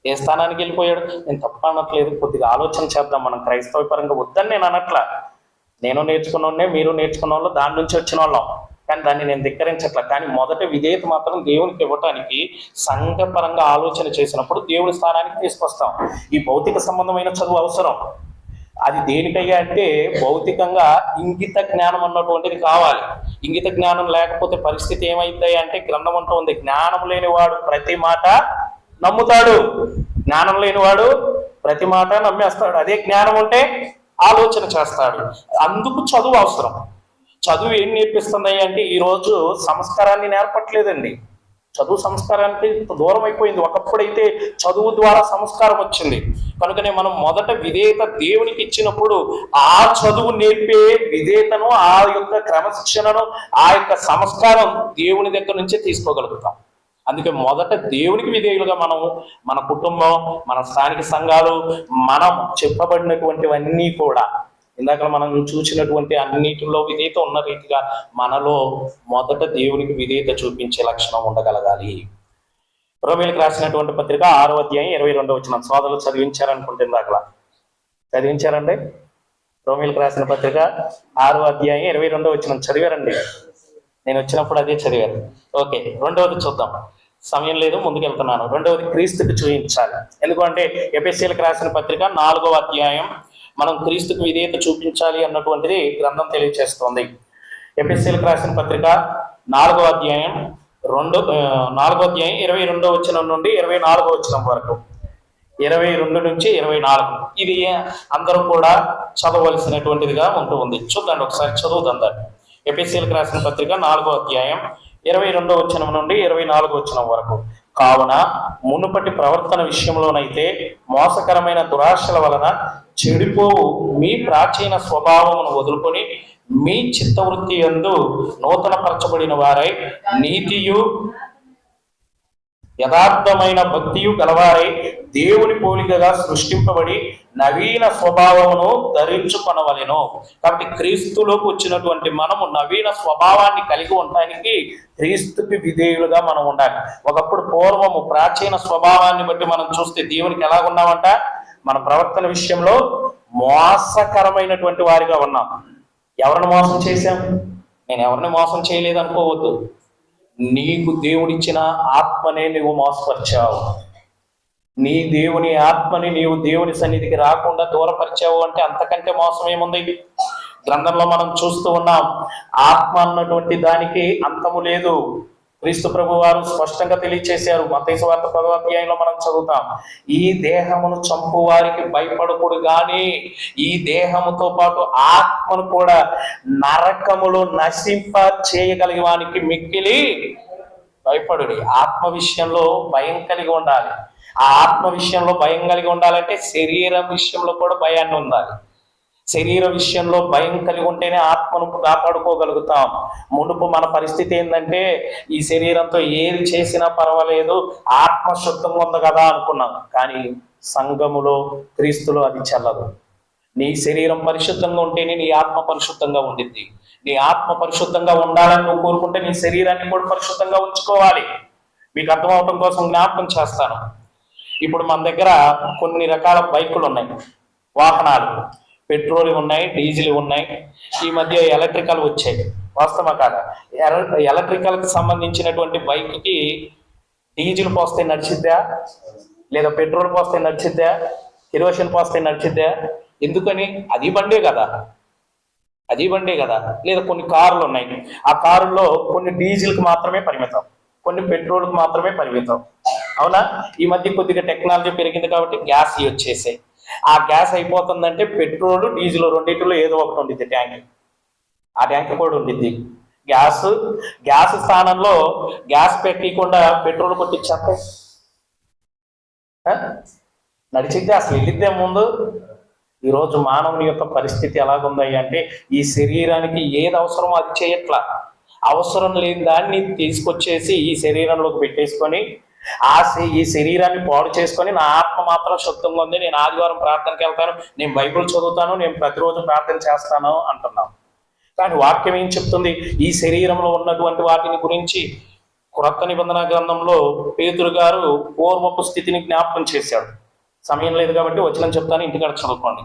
ఏ స్థానానికి వెళ్ళిపోయాడు? నేను తప్ప అనట్లేదు, కొద్దిగా ఆలోచన చేద్దాం. మనం క్రైస్తవ పరంగా వద్దని నేను అనట్లా. నేను నేర్చుకున్న మీరు నేర్చుకున్న వాళ్ళు దాని నుంచి వచ్చిన వాళ్ళం, కానీ దాన్ని నేను ధిక్కరించట్లా. కానీ మొదట విధేయత మాత్రం దేవునికి ఇవ్వటానికి సంఘపరంగా ఆలోచన చేసినప్పుడు దేవుడి స్థానానికి తీసుకొస్తాం. ఈ భౌతిక సంబంధమైన చదువు అవసరం. అది దేనికయ్యా అంటే భౌతికంగా ఇంగిత జ్ఞానం అన్నటువంటిది కావాలి. ఇంగిత జ్ఞానం లేకపోతే పరిస్థితి ఏమైంది అంటే, గ్రంథం అంటూ ఉంది, జ్ఞానం లేనివాడు ప్రతి మాట నమ్ముతాడు, జ్ఞానం లేనివాడు ప్రతి మాట నమ్మేస్తాడు. అదే జ్ఞానం ఉంటే ఆలోచన చేస్తాడు. అందుకు చదువు అవసరం. చదువు ఏం నేర్పిస్తుంది అంటే ఈరోజు సంస్కారాన్ని నేర్పట్లేదండి. చదువు సంస్కారానికి దూరం అయిపోయింది. ఒకప్పుడైతే చదువు ద్వారా సంస్కారం వచ్చింది. కనుకనే మనం మొదట విధేయత దేవునికి ఇచ్చినప్పుడు ఆ చదువు నేర్పే విధేయతను, ఆ యొక్క క్రమశిక్షణను, ఆ యొక్క సంస్కారం దేవుని దగ్గర నుంచే తీసుకోగలుగుతాం. అందుకే మొదట దేవునికి విధేయులుగా మనం, మన కుటుంబం, మన స్థానిక సంఘాలు, మనం చెప్పబడినటువంటివన్నీ కూడా ఇందాక మనం చూసినటువంటి అన్నిటిలో విధేయత ఉన్న రీతిగా మనలో మొదట దేవునికి విధేయత చూపించే లక్షణం ఉండగలగాలి. రోమీయులకు రాసినటువంటి పత్రిక 6వ అధ్యాయం 22వ వచనం సోదరులు చదివించారనుకుంటే ఇందాక చదివించారండి. రోమీయులకు రాసిన పత్రిక 6వ అధ్యాయం 22వ వచనం చదివారండి. నేను వచ్చినప్పుడు అదే చదివారు. ఓకే, 2వది చూద్దాం. సమయం లేదు, ముందుకెళ్తున్నాను. రెండవది క్రీస్తుకు చూపించాలి. ఎందుకంటే ఎఫెసీయులకు రాసిన పత్రిక 4వ అధ్యాయం మనం క్రీస్తుకు విధేయత చూపించాలి అన్నటువంటిది గ్రంథం తెలియజేస్తుంది. ఎఫెసీయులకు రాసిన పత్రిక 4వ అధ్యాయం 22వ వచనం నుండి 24వ వచనం వరకు, 22 నుంచి 24. ఇది అందరూ కూడా చదవలసినటువంటిదిగా ఉంటుంది. చూద్దండి, ఒకసారి చదువుదాం దాన్ని. ఎఫెసీయులకు రాసిన పత్రిక 4వ అధ్యాయం 22వ వచనం నుండి 24వ వచనం వరకు. కావున మునుపటి ప్రవర్తన విషయంలోనైతే మోసకరమైన దురాశల వలన చెడిపోవు మీ ప్రాచీన స్వభావమును వదులుకొని మీ చిత్తవృత్తి యందు నూతన పరచబడిన వారై నీతియు యథార్థమైన భక్తియు గలవారై దేవుని పోలికగా సృష్టింపబడి నవీన స్వభావమును ధరించుకొనవలెను. కాబట్టి క్రీస్తులోకి వచ్చినటువంటి మనము నవీన స్వభావాన్ని కలిగి ఉండడానికి క్రీస్తుకి విధేయులుగా మనం ఉండాలి. ఒకప్పుడు పూర్వము ప్రాచీన స్వభావాన్ని బట్టి మనం చూస్తే దేవునికి ఎలా ఉన్నామంట, మన ప్రవర్తన విషయంలో మోసకరమైనటువంటి వారిగా ఉన్నాం. ఎవరిని మోసం చేశాం? నేను ఎవరిని మోసం చేయలేదు అనుకోవద్దు. నీకు దేవుడిచ్చిన ఆత్మనే నువ్వు మోసపరిచావు. నీ దేవుని ఆత్మని నీవు దేవుని సన్నిధికి రాకుండా దూరపరిచావు అంటే అంతకంటే మోసం ఏముంది? గ్రంథంలో మనం చూస్తూ ఉన్నాం, ఆత్మ అన్నటువంటి దానికి అంతము లేదు. క్రీస్తు ప్రభు వారు స్పష్టంగా తెలియచేశారు. మత్తయి సువార్త 10వ అధ్యాయంలో మనం చదువుతాం, ఈ దేహమును చంపు వారికి భయపడకూడదు కానీ ఈ దేహముతో పాటు ఆత్మను కూడా నరకములో నశింప చేయగలిగే వానికి మిక్కిలి భయపడుడి. ఆత్మ విషయంలో భయం కలిగి ఉండాలి. ఆ ఆత్మ విషయంలో భయం కలిగి ఉండాలంటే శరీరం విషయంలో కూడా భయాన్ని ఉండాలి. శరీర విషయంలో భయం కలిగి ఉంటేనే ఆత్మను కాపాడుకోగలుగుతాం. మునుపు మన పరిస్థితి ఏంటంటే ఈ శరీరంతో ఏది చేసినా పర్వాలేదు, ఆత్మ శుద్ధంగా ఉంది కదా అనుకున్నాం. కానీ సంఘములో క్రీస్తులో అది చెల్లదు. నీ శరీరం పరిశుద్ధంగా ఉంటేనే నీ ఆత్మ పరిశుద్ధంగా ఉండిద్ది. నీ ఆత్మ పరిశుద్ధంగా ఉండాలని నువ్వు కోరుకుంటే నీ శరీరాన్ని కూడా పరిశుద్ధంగా ఉంచుకోవాలి. మీకు అర్థం అవటం కోసం జ్ఞాపకం చేస్తాను. ఇప్పుడు మన దగ్గర కొన్ని రకాల బైకులు ఉన్నాయి, వాహనాలు. పెట్రోల్ ఉన్నాయి, డీజిల్ ఉన్నాయి, ఈ మధ్య ఎలక్ట్రికల్ వచ్చాయి. వాస్తవా కాదా? ఎలక్ట్రికల్కి సంబంధించినటువంటి బైక్కి డీజిల్ పోస్తే నడిచిద్దా, లేదా పెట్రోల్ పోస్తే నడిచిద్దా, కిరోసిన్ పోస్తే నడిచిద్దా? ఎందుకని? అది బండే కదా, అది బండే కదా. లేదా కొన్ని కార్లు ఉన్నాయి, ఆ కారుల్లో కొన్ని డీజిల్కి మాత్రమే పరిమితం, కొన్ని పెట్రోల్కి మాత్రమే పరిమితం. అవునా? ఈ మధ్య కొద్దిగా టెక్నాలజీ పెరిగింది కాబట్టి గ్యాస్ వచ్చేసాయి. ఆ గ్యాస్ అయిపోతుందంటే పెట్రోల్ డీజిల్ రెండింటిలో ఏదో ఒకటి ఉండిద్ది, ట్యాంక్. ఆ ట్యాంక్ కూడా ఉండిద్ది. గ్యాస్ స్థానంలో గ్యాస్ పెట్టకుండా పెట్రోల్ కొట్టించేస్తే నడిచిద్దే? అసలు వెళ్ళిద్దే ముందు? ఈరోజు మానవుని యొక్క పరిస్థితి ఎలాగుంది అంటే ఈ శరీరానికి ఏది అవసరమో అది చేయట్లా. అవసరం లేని దాన్ని తీసుకొచ్చేసి ఈ శరీరంలోకి పెట్టేసుకొని ఈ శరీరాన్ని పాడు చేసుకొని నా ఆత్మ మాత్రం శుద్ధంగా ఉంది, నేను ఆదివారం ప్రార్థనకి వెళ్తాను, నేను బైబిల్ చదువుతాను, నేను ప్రతిరోజు ప్రార్థన చేస్తాను అంటున్నాం. కానీ వాక్యం ఏం చెప్తుంది? ఈ శరీరంలో ఉన్నటువంటి వాటిని గురించి క్రొత్త నిబంధన గ్రంథంలో పేతురు గారు పూర్వపు స్థితిని జ్ఞాపకం చేశాడు. సమయం లేదు కాబట్టి వచనం చెప్తాను, ఇంటికాడ చదువుకోండి.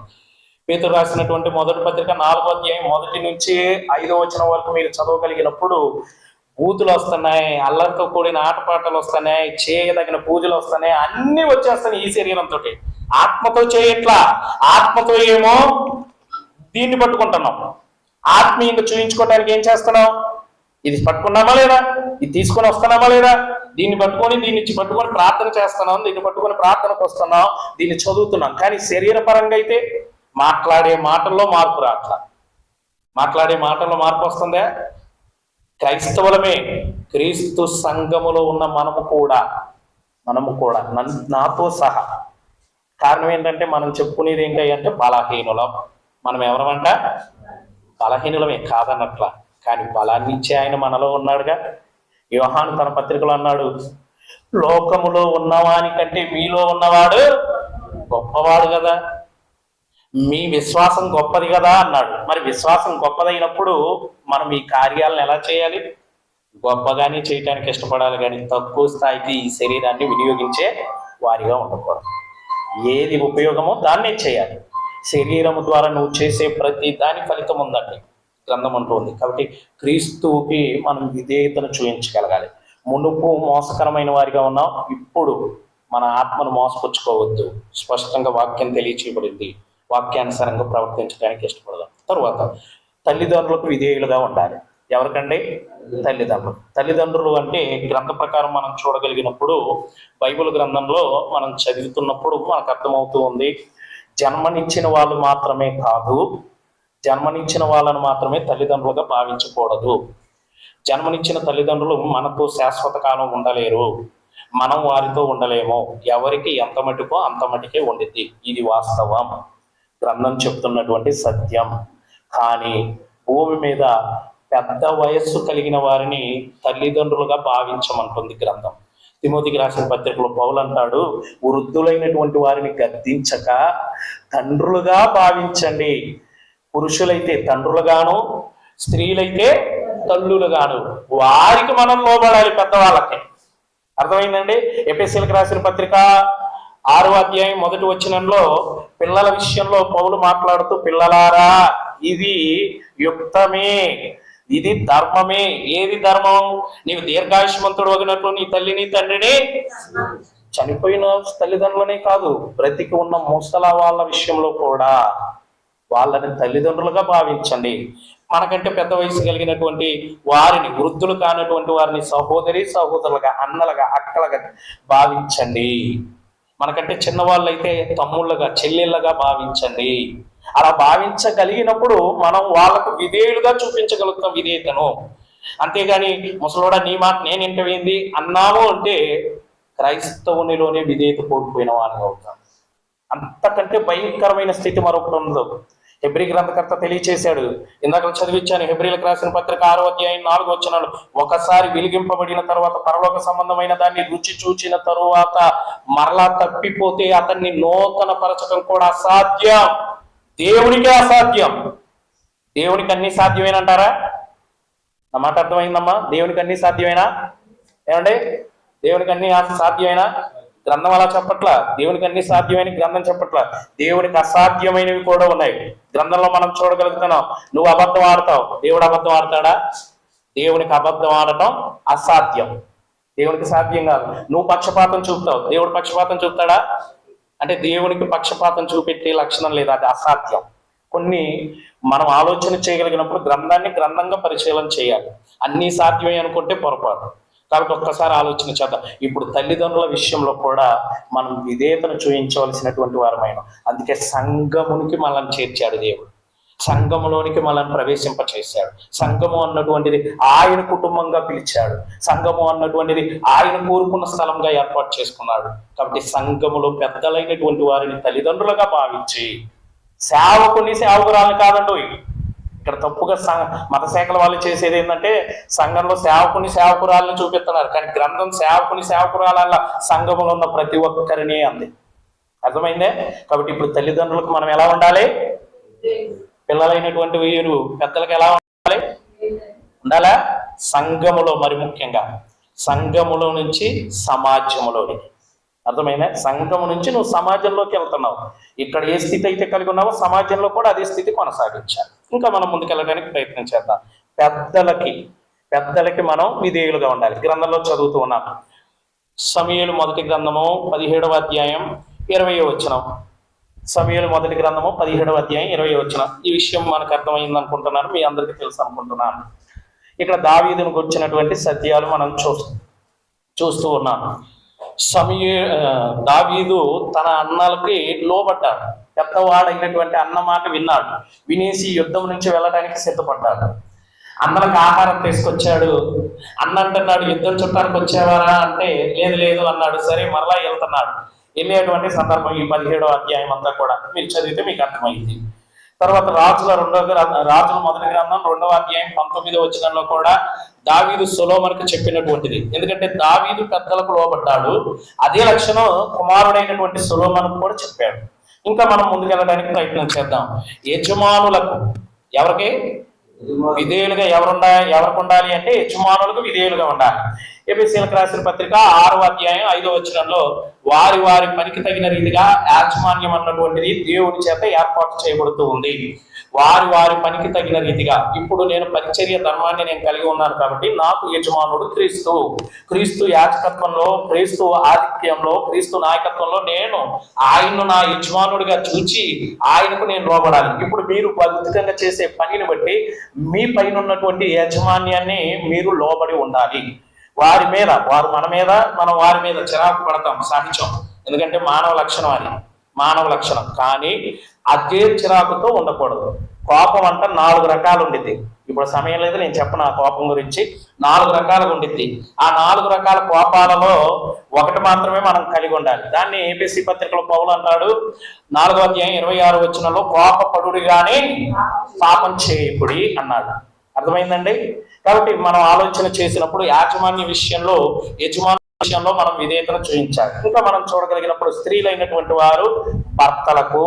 పేతురు రాసినటువంటి మొదటి పత్రిక 4వ అధ్యాయం 1 నుంచి 5వ వచనం వరకు మీరు చదవగలిగినప్పుడు బూతులు వస్తున్నాయి, అల్లరితో కూడిన ఆటపాటలు వస్తున్నాయి, చేయదగిన పూజలు వస్తున్నాయి, అన్ని వచ్చేస్తున్నాయి ఈ శరీరంతో. ఆత్మతో చేయట్లా. ఆత్మతో ఏమో దీన్ని పట్టుకుంటున్నాం, ఆత్మీయంగా చూయించుకోవడానికి ఏం చేస్తున్నాం? ఇది పట్టుకున్నామా లేదా, ఇది తీసుకొని వస్తున్నామా లేదా, దీన్ని పట్టుకొని దీన్ని పట్టుకొని ప్రార్థన చేస్తున్నాం, దీన్ని పట్టుకొని ప్రార్థనకు వస్తున్నాం, దీన్ని చదువుతున్నాం. కానీ శరీరపరంగా అయితే మాట్లాడే మాటల్లో మార్పు రాట్లా. మాట్లాడే మాటల్లో మార్పు వస్తుందా? క్రైస్తవులమే, క్రీస్తు సంఘములో ఉన్న మనము కూడా నాతో సహా. కారణం ఏంటంటే మనం చెప్పుకునేది ఏంటి అంటే బలహీనులం. మనం ఎవరమంట? బలహీనులమే కాదన్నట్లా. కానీ బలాన్ని ఇచ్చే ఆయన మనలో ఉన్నాడుగా. యోహాను తన పత్రికలో అన్నాడు, లోకములో ఉన్నవానికంటే మీలో ఉన్నవాడు గొప్పవాడు కదా, మీ విశ్వాసం గొప్పది కదా అన్నాడు. మరి విశ్వాసం గొప్పదైనప్పుడు మనం ఈ కార్యాలను ఎలా చేయాలి? గొప్పగానే చేయటానికి ఇష్టపడాలి, కానీ తక్కువ స్థాయికి ఈ శరీరాన్ని వినియోగించే వారిగా ఉండకూడదు. ఏది ఉపయోగమో దాన్నే చేయాలి. శరీరము ద్వారా నువ్వు చేసే ప్రతి దాని ఫలితం ఉందండి గ్రంథం అంటూ ఉంది. కాబట్టి క్రీస్తువుకి మనం విధేయతను చూపించగలగాలి. మునుపు మోసకరమైన వారిగా ఉన్నాం, ఇప్పుడు మన ఆత్మను మోసపుచ్చుకోవద్దు. స్పష్టంగా వాక్యం తెలియచేయబడింది. వాక్యానుసారంగా ప్రవర్తించడానికి ఇష్టపడదాం. తరువాత తల్లిదండ్రులకు విధేయులుగా ఉండాలి. ఎవరికండి? తల్లిదండ్రులు అంటే గ్రంథ ప్రకారం మనం చూడగలిగినప్పుడు, బైబిల్ గ్రంథంలో మనం చదువుతున్నప్పుడు మనకు అర్థమవుతూ ఉంది, జన్మనిచ్చిన వాళ్ళు మాత్రమే కాదు, జన్మనిచ్చిన వాళ్ళను మాత్రమే తల్లిదండ్రులుగా భావించకూడదు. జన్మనిచ్చిన తల్లిదండ్రులు మనతో శాశ్వత కాలం ఉండలేరు, మనం వారితో ఉండలేము. ఎవరికి ఎంత మటుకో అంత మటుకే ఉండిద్ది. ఇది వాస్తవం, గ్రంథం చెప్తున్నటువంటి సత్యం. కానీ భూమి మీద పెద్ద వయస్సు కలిగిన వారిని తల్లిదండ్రులుగా భావించమంటుంది గ్రంథం. తిమోతికి రాసిన పత్రికలో పౌలు అంటాడు, వృద్ధులైనటువంటి వారిని గద్దించక తండ్రులుగా భావించండి. పురుషులైతే తండ్రులుగాను, స్త్రీలైతే తల్లులుగాను. వారికి మనం లోబడాలి, పెద్దవాళ్ళకి. అర్థమైందండి? ఎఫెసీయులకు రాసిన పత్రిక 6వ అధ్యాయం 1వ వచనంలో పిల్లల విషయంలో పౌలు మాట్లాడుతూ, పిల్లలారా ఇది యుక్తమే, ఇది ధర్మమే. ఏది ధర్మం? నీవు దీర్ఘాయుష్మంతుడు వగినట్లు నీ తల్లిని తండ్రిని, చనిపోయిన తల్లిదండ్రులనే కాదు, బ్రతికి ఉన్న ముసల వాళ్ళ విషయంలో కూడా వాళ్ళని తల్లిదండ్రులుగా భావించండి. మనకంటే పెద్ద వయసు కలిగినటువంటి వారిని, వృద్ధులు కానటువంటి వారిని సహోదరులుగా, అన్నలుగా, అక్కలుగా భావించండి. మనకంటే చిన్నవాళ్ళు అయితే తమ్ముళ్ళగా, చెల్లెళ్ళగా భావించండి. అలా భావించగలిగినప్పుడు మనం వాళ్ళకు విధేయులుగా చూపించగలుగుతాం విధేయతను. అంతేగాని ముసలోడా నీ మాట నేను ఇంటవేంది అన్నాము అంటే క్రైస్తవునిలోనే విధేయత కోల్పోయిన వారిని అవుతాం. అంతకంటే భయంకరమైన స్థితి మరొకటి ఉండదు. హెబ్రీ గ్రంథకర్త తెలియచేశాడు, ఇందాక చదివించాను, హెబ్రీలకు రాసిన పత్రిక 6వ అధ్యాయం 4వ వచనాలు, ఒకసారి వెలిగింపబడిన తర్వాత పరలోక సంబంధమైన దాన్ని రుచి చూచిన తరువాత మరలా తప్పిపోతే అతన్ని నూతన పరచడం కూడా అసాధ్యం. దేవునికే అసాధ్యం. దేవునికి అన్ని సాధ్యమేనంటారా? నా మాట అర్థమైందమ్మా? దేవునికి అన్ని సాధ్యమేనా? ఏమండి? దేవునికి అన్ని సాధ్యమేనా? గ్రంథం అలా చెప్పట్లా. దేవునికి అన్ని సాధ్యమైన గ్రంథం చెప్పట్లా. దేవునికి అసాధ్యమైనవి కూడా ఉన్నాయి. గ్రంథంలో మనం చూడగలుగుతున్నాం. నువ్వు అబద్ధం ఆడతావు, దేవుడు అబద్ధం ఆడతాడా? దేవునికి అబద్ధం ఆడటం అసాధ్యం, దేవునికి సాధ్యం కాదు. నువ్వు పక్షపాతం చూపుతావు, దేవుడు పక్షపాతం చూపుతాడా? అంటే దేవునికి పక్షపాతం చూపెట్టే లక్షణం లేదు, అది అసాధ్యం. కొన్ని మనం ఆలోచన చేయగలిగినప్పుడు గ్రంథాన్ని గ్రంథంగా పరిశీలన చేయాలి. అన్నీ సాధ్యమే అనుకుంటే పొరపాటు. కాబట్టి ఒక్కసారి ఆలోచన చేద్దాం. ఇప్పుడు తల్లిదండ్రుల విషయంలో కూడా మనం విధేయతను చూపించవలసినటువంటి వారమైన, అందుకే సంఘమునికి మనల్ని చేర్చాడు దేవుడు, సంఘములోనికి మనల్ని ప్రవేశింపచేశాడు. సంఘము అన్నటువంటిది ఆయన కుటుంబంగా పిలిచాడు. సంఘము అన్నటువంటిది ఆయన కోరుకున్న స్థలంగా ఏర్పాటు చేసుకున్నాడు. కాబట్టి సంఘములో పెద్దలైనటువంటి వారిని తల్లిదండ్రులుగా భావించి, సేవకుని సేవకురాలని కాదండి. ఇక్కడ తప్పుగా మత శాఖల వాళ్ళు చేసేది ఏంటంటే సంఘంలో సేవకుని సేవకురాలని చూపిస్తున్నారు, కానీ గ్రంథం సేవకుని సేవకురాల సంఘములో ఉన్న ప్రతి ఒక్కరిని అంది. అర్థమైందే? కాబట్టి ఇప్పుడు తల్లిదండ్రులకు మనం ఎలా ఉండాలి? పిల్లలైనటువంటి వీరు పెద్దలకు ఎలా ఉండాలా? సంఘములో, మరి ముఖ్యంగా సంఘములో నుంచి సమాజంలోనికి. అర్థమైనా? సంఘము నుంచి నువ్వు సమాజంలోకి వెళ్తున్నావు. ఇక్కడ ఏ స్థితి అయితే కలిగి ఉన్నావో సమాజంలో కూడా అదే స్థితి కొనసాగించాలి. ఇంకా మనం ముందుకెళ్ళడానికి ప్రయత్నం చేద్దాం. పెద్దలకి మనం విధేయులుగా ఉండాలి. గ్రంథంలో చదువుతూ ఉన్నాం. సమూయేలు మొదటి గ్రంథము 17వ అధ్యాయం 20వ వచనం. సమూయేలు మొదటి గ్రంథము 17వ అధ్యాయం 20వ వచనం. ఈ విషయం మనకు అర్థమైంది అనుకుంటున్నాను, మీ అందరికీ తెలుసు అనుకుంటున్నాను. ఇక్కడ దావీదును గురించినటువంటి సత్యాలు మనం చూస్తూ ఉన్నాం. దావీదు తన అన్నలకి లోబడ్డాడు. పెద్దవాడైనటువంటి అన్న మాట విన్నాడు. వినేసి యుద్ధం నుంచి వెళ్ళడానికి సిద్ధపడ్డాడు. అన్నలకు ఆహారం తీసుకొచ్చాడు. అన్న అంటున్నాడు, యుద్ధం చుట్టానికి వచ్చేవారా అంటే లేదు అన్నాడు. సరే మరలా వెళ్తున్నాడు. వెళ్ళేటువంటి సందర్భం ఈ 17వ అధ్యాయం అంతా కూడా మీరు చదివితే మీకు అర్థమైంది. తర్వాత రాజుల మొదటి గ్రంథం 2వ అధ్యాయం 19వ వచనంలో కూడా దావీదు సొలొమోనుకు చెప్పినటువంటిది. ఎందుకంటే దావీదు పెద్దలకు లోబడ్డాడు, అదే లక్షణం కుమారుడైనటువంటి సొలొమోనుకు కూడా చెప్పాడు. ఇంకా మనం ముందుకెళ్ళడానికి ప్రయత్నం చేద్దాం. యజమానులకు, ఎవరికి విధేయులుగా ఎవరికి ఉండాలి అంటే యజమానులకు విధేయులుగా ఉండాలి. ఎఫెసీయులకు రాసిన పత్రిక 6వ అధ్యాయం 5వ వచనంలో వారి పనికి తగిన రీతిగా యాజమాన్యం అన్నటువంటిది దేవుని చేత ఏర్పాటు చేయబడుతూ ఉంది. వారి వారి పనికి తగిన రీతిగా. ఇప్పుడు నేను పరిచర్య ధర్మాన్ని నేను కలిగి ఉన్నాను కాబట్టి నాకు యజమానుడు క్రీస్తు. క్రీస్తు యాజకత్వంలో, క్రీస్తు ఆధిక్యంలో, క్రీస్తు నాయకత్వంలో నేను ఆయన్ను నా యజమానుడిగా చూచి ఆయనకు నేను లోబడాలి. ఇప్పుడు మీరు భౌతికంగా చేసే పనిని బట్టి మీ పైన ఉన్నటువంటి యాజమాన్యాన్ని మీరు లోబడి ఉండాలి. వారి మీద, వారు మన మీద, మనం వారి మీద చిరాకు పడతాం, సహజం. ఎందుకంటే మానవ లక్షణం అది, మానవ లక్షణం. కానీ అదే చిరాకుతో ఉండకూడదు. కోపం అంట 4 రకాలు ఉండిద్ది. ఇప్పుడు సమయం లేదు, నేను చెప్పను ఆ కోపం గురించి. 4 రకాలుగా ఉండిద్ది. ఆ 4 రకాల కోపాలలో ఒకటి మాత్రమే మనం కలిగి ఉండాలి. దాన్ని ఏపీసీ పత్రికలో పౌలు అంటాడు 4వ అధ్యాయం 26వ వచనంలో, కోపపడుడిగానే పాపం చేయకుడి అన్నాడు. అర్థమైందండి? కాబట్టి మనం ఆలోచన చేసినప్పుడు యాజమాన్య విషయంలో, యజమాని విషయంలో మనం విధేయతను చూపించాలి. ఇంకా మనం చూడగలిగినప్పుడు స్త్రీలైనటువంటి వారు భర్తలకు,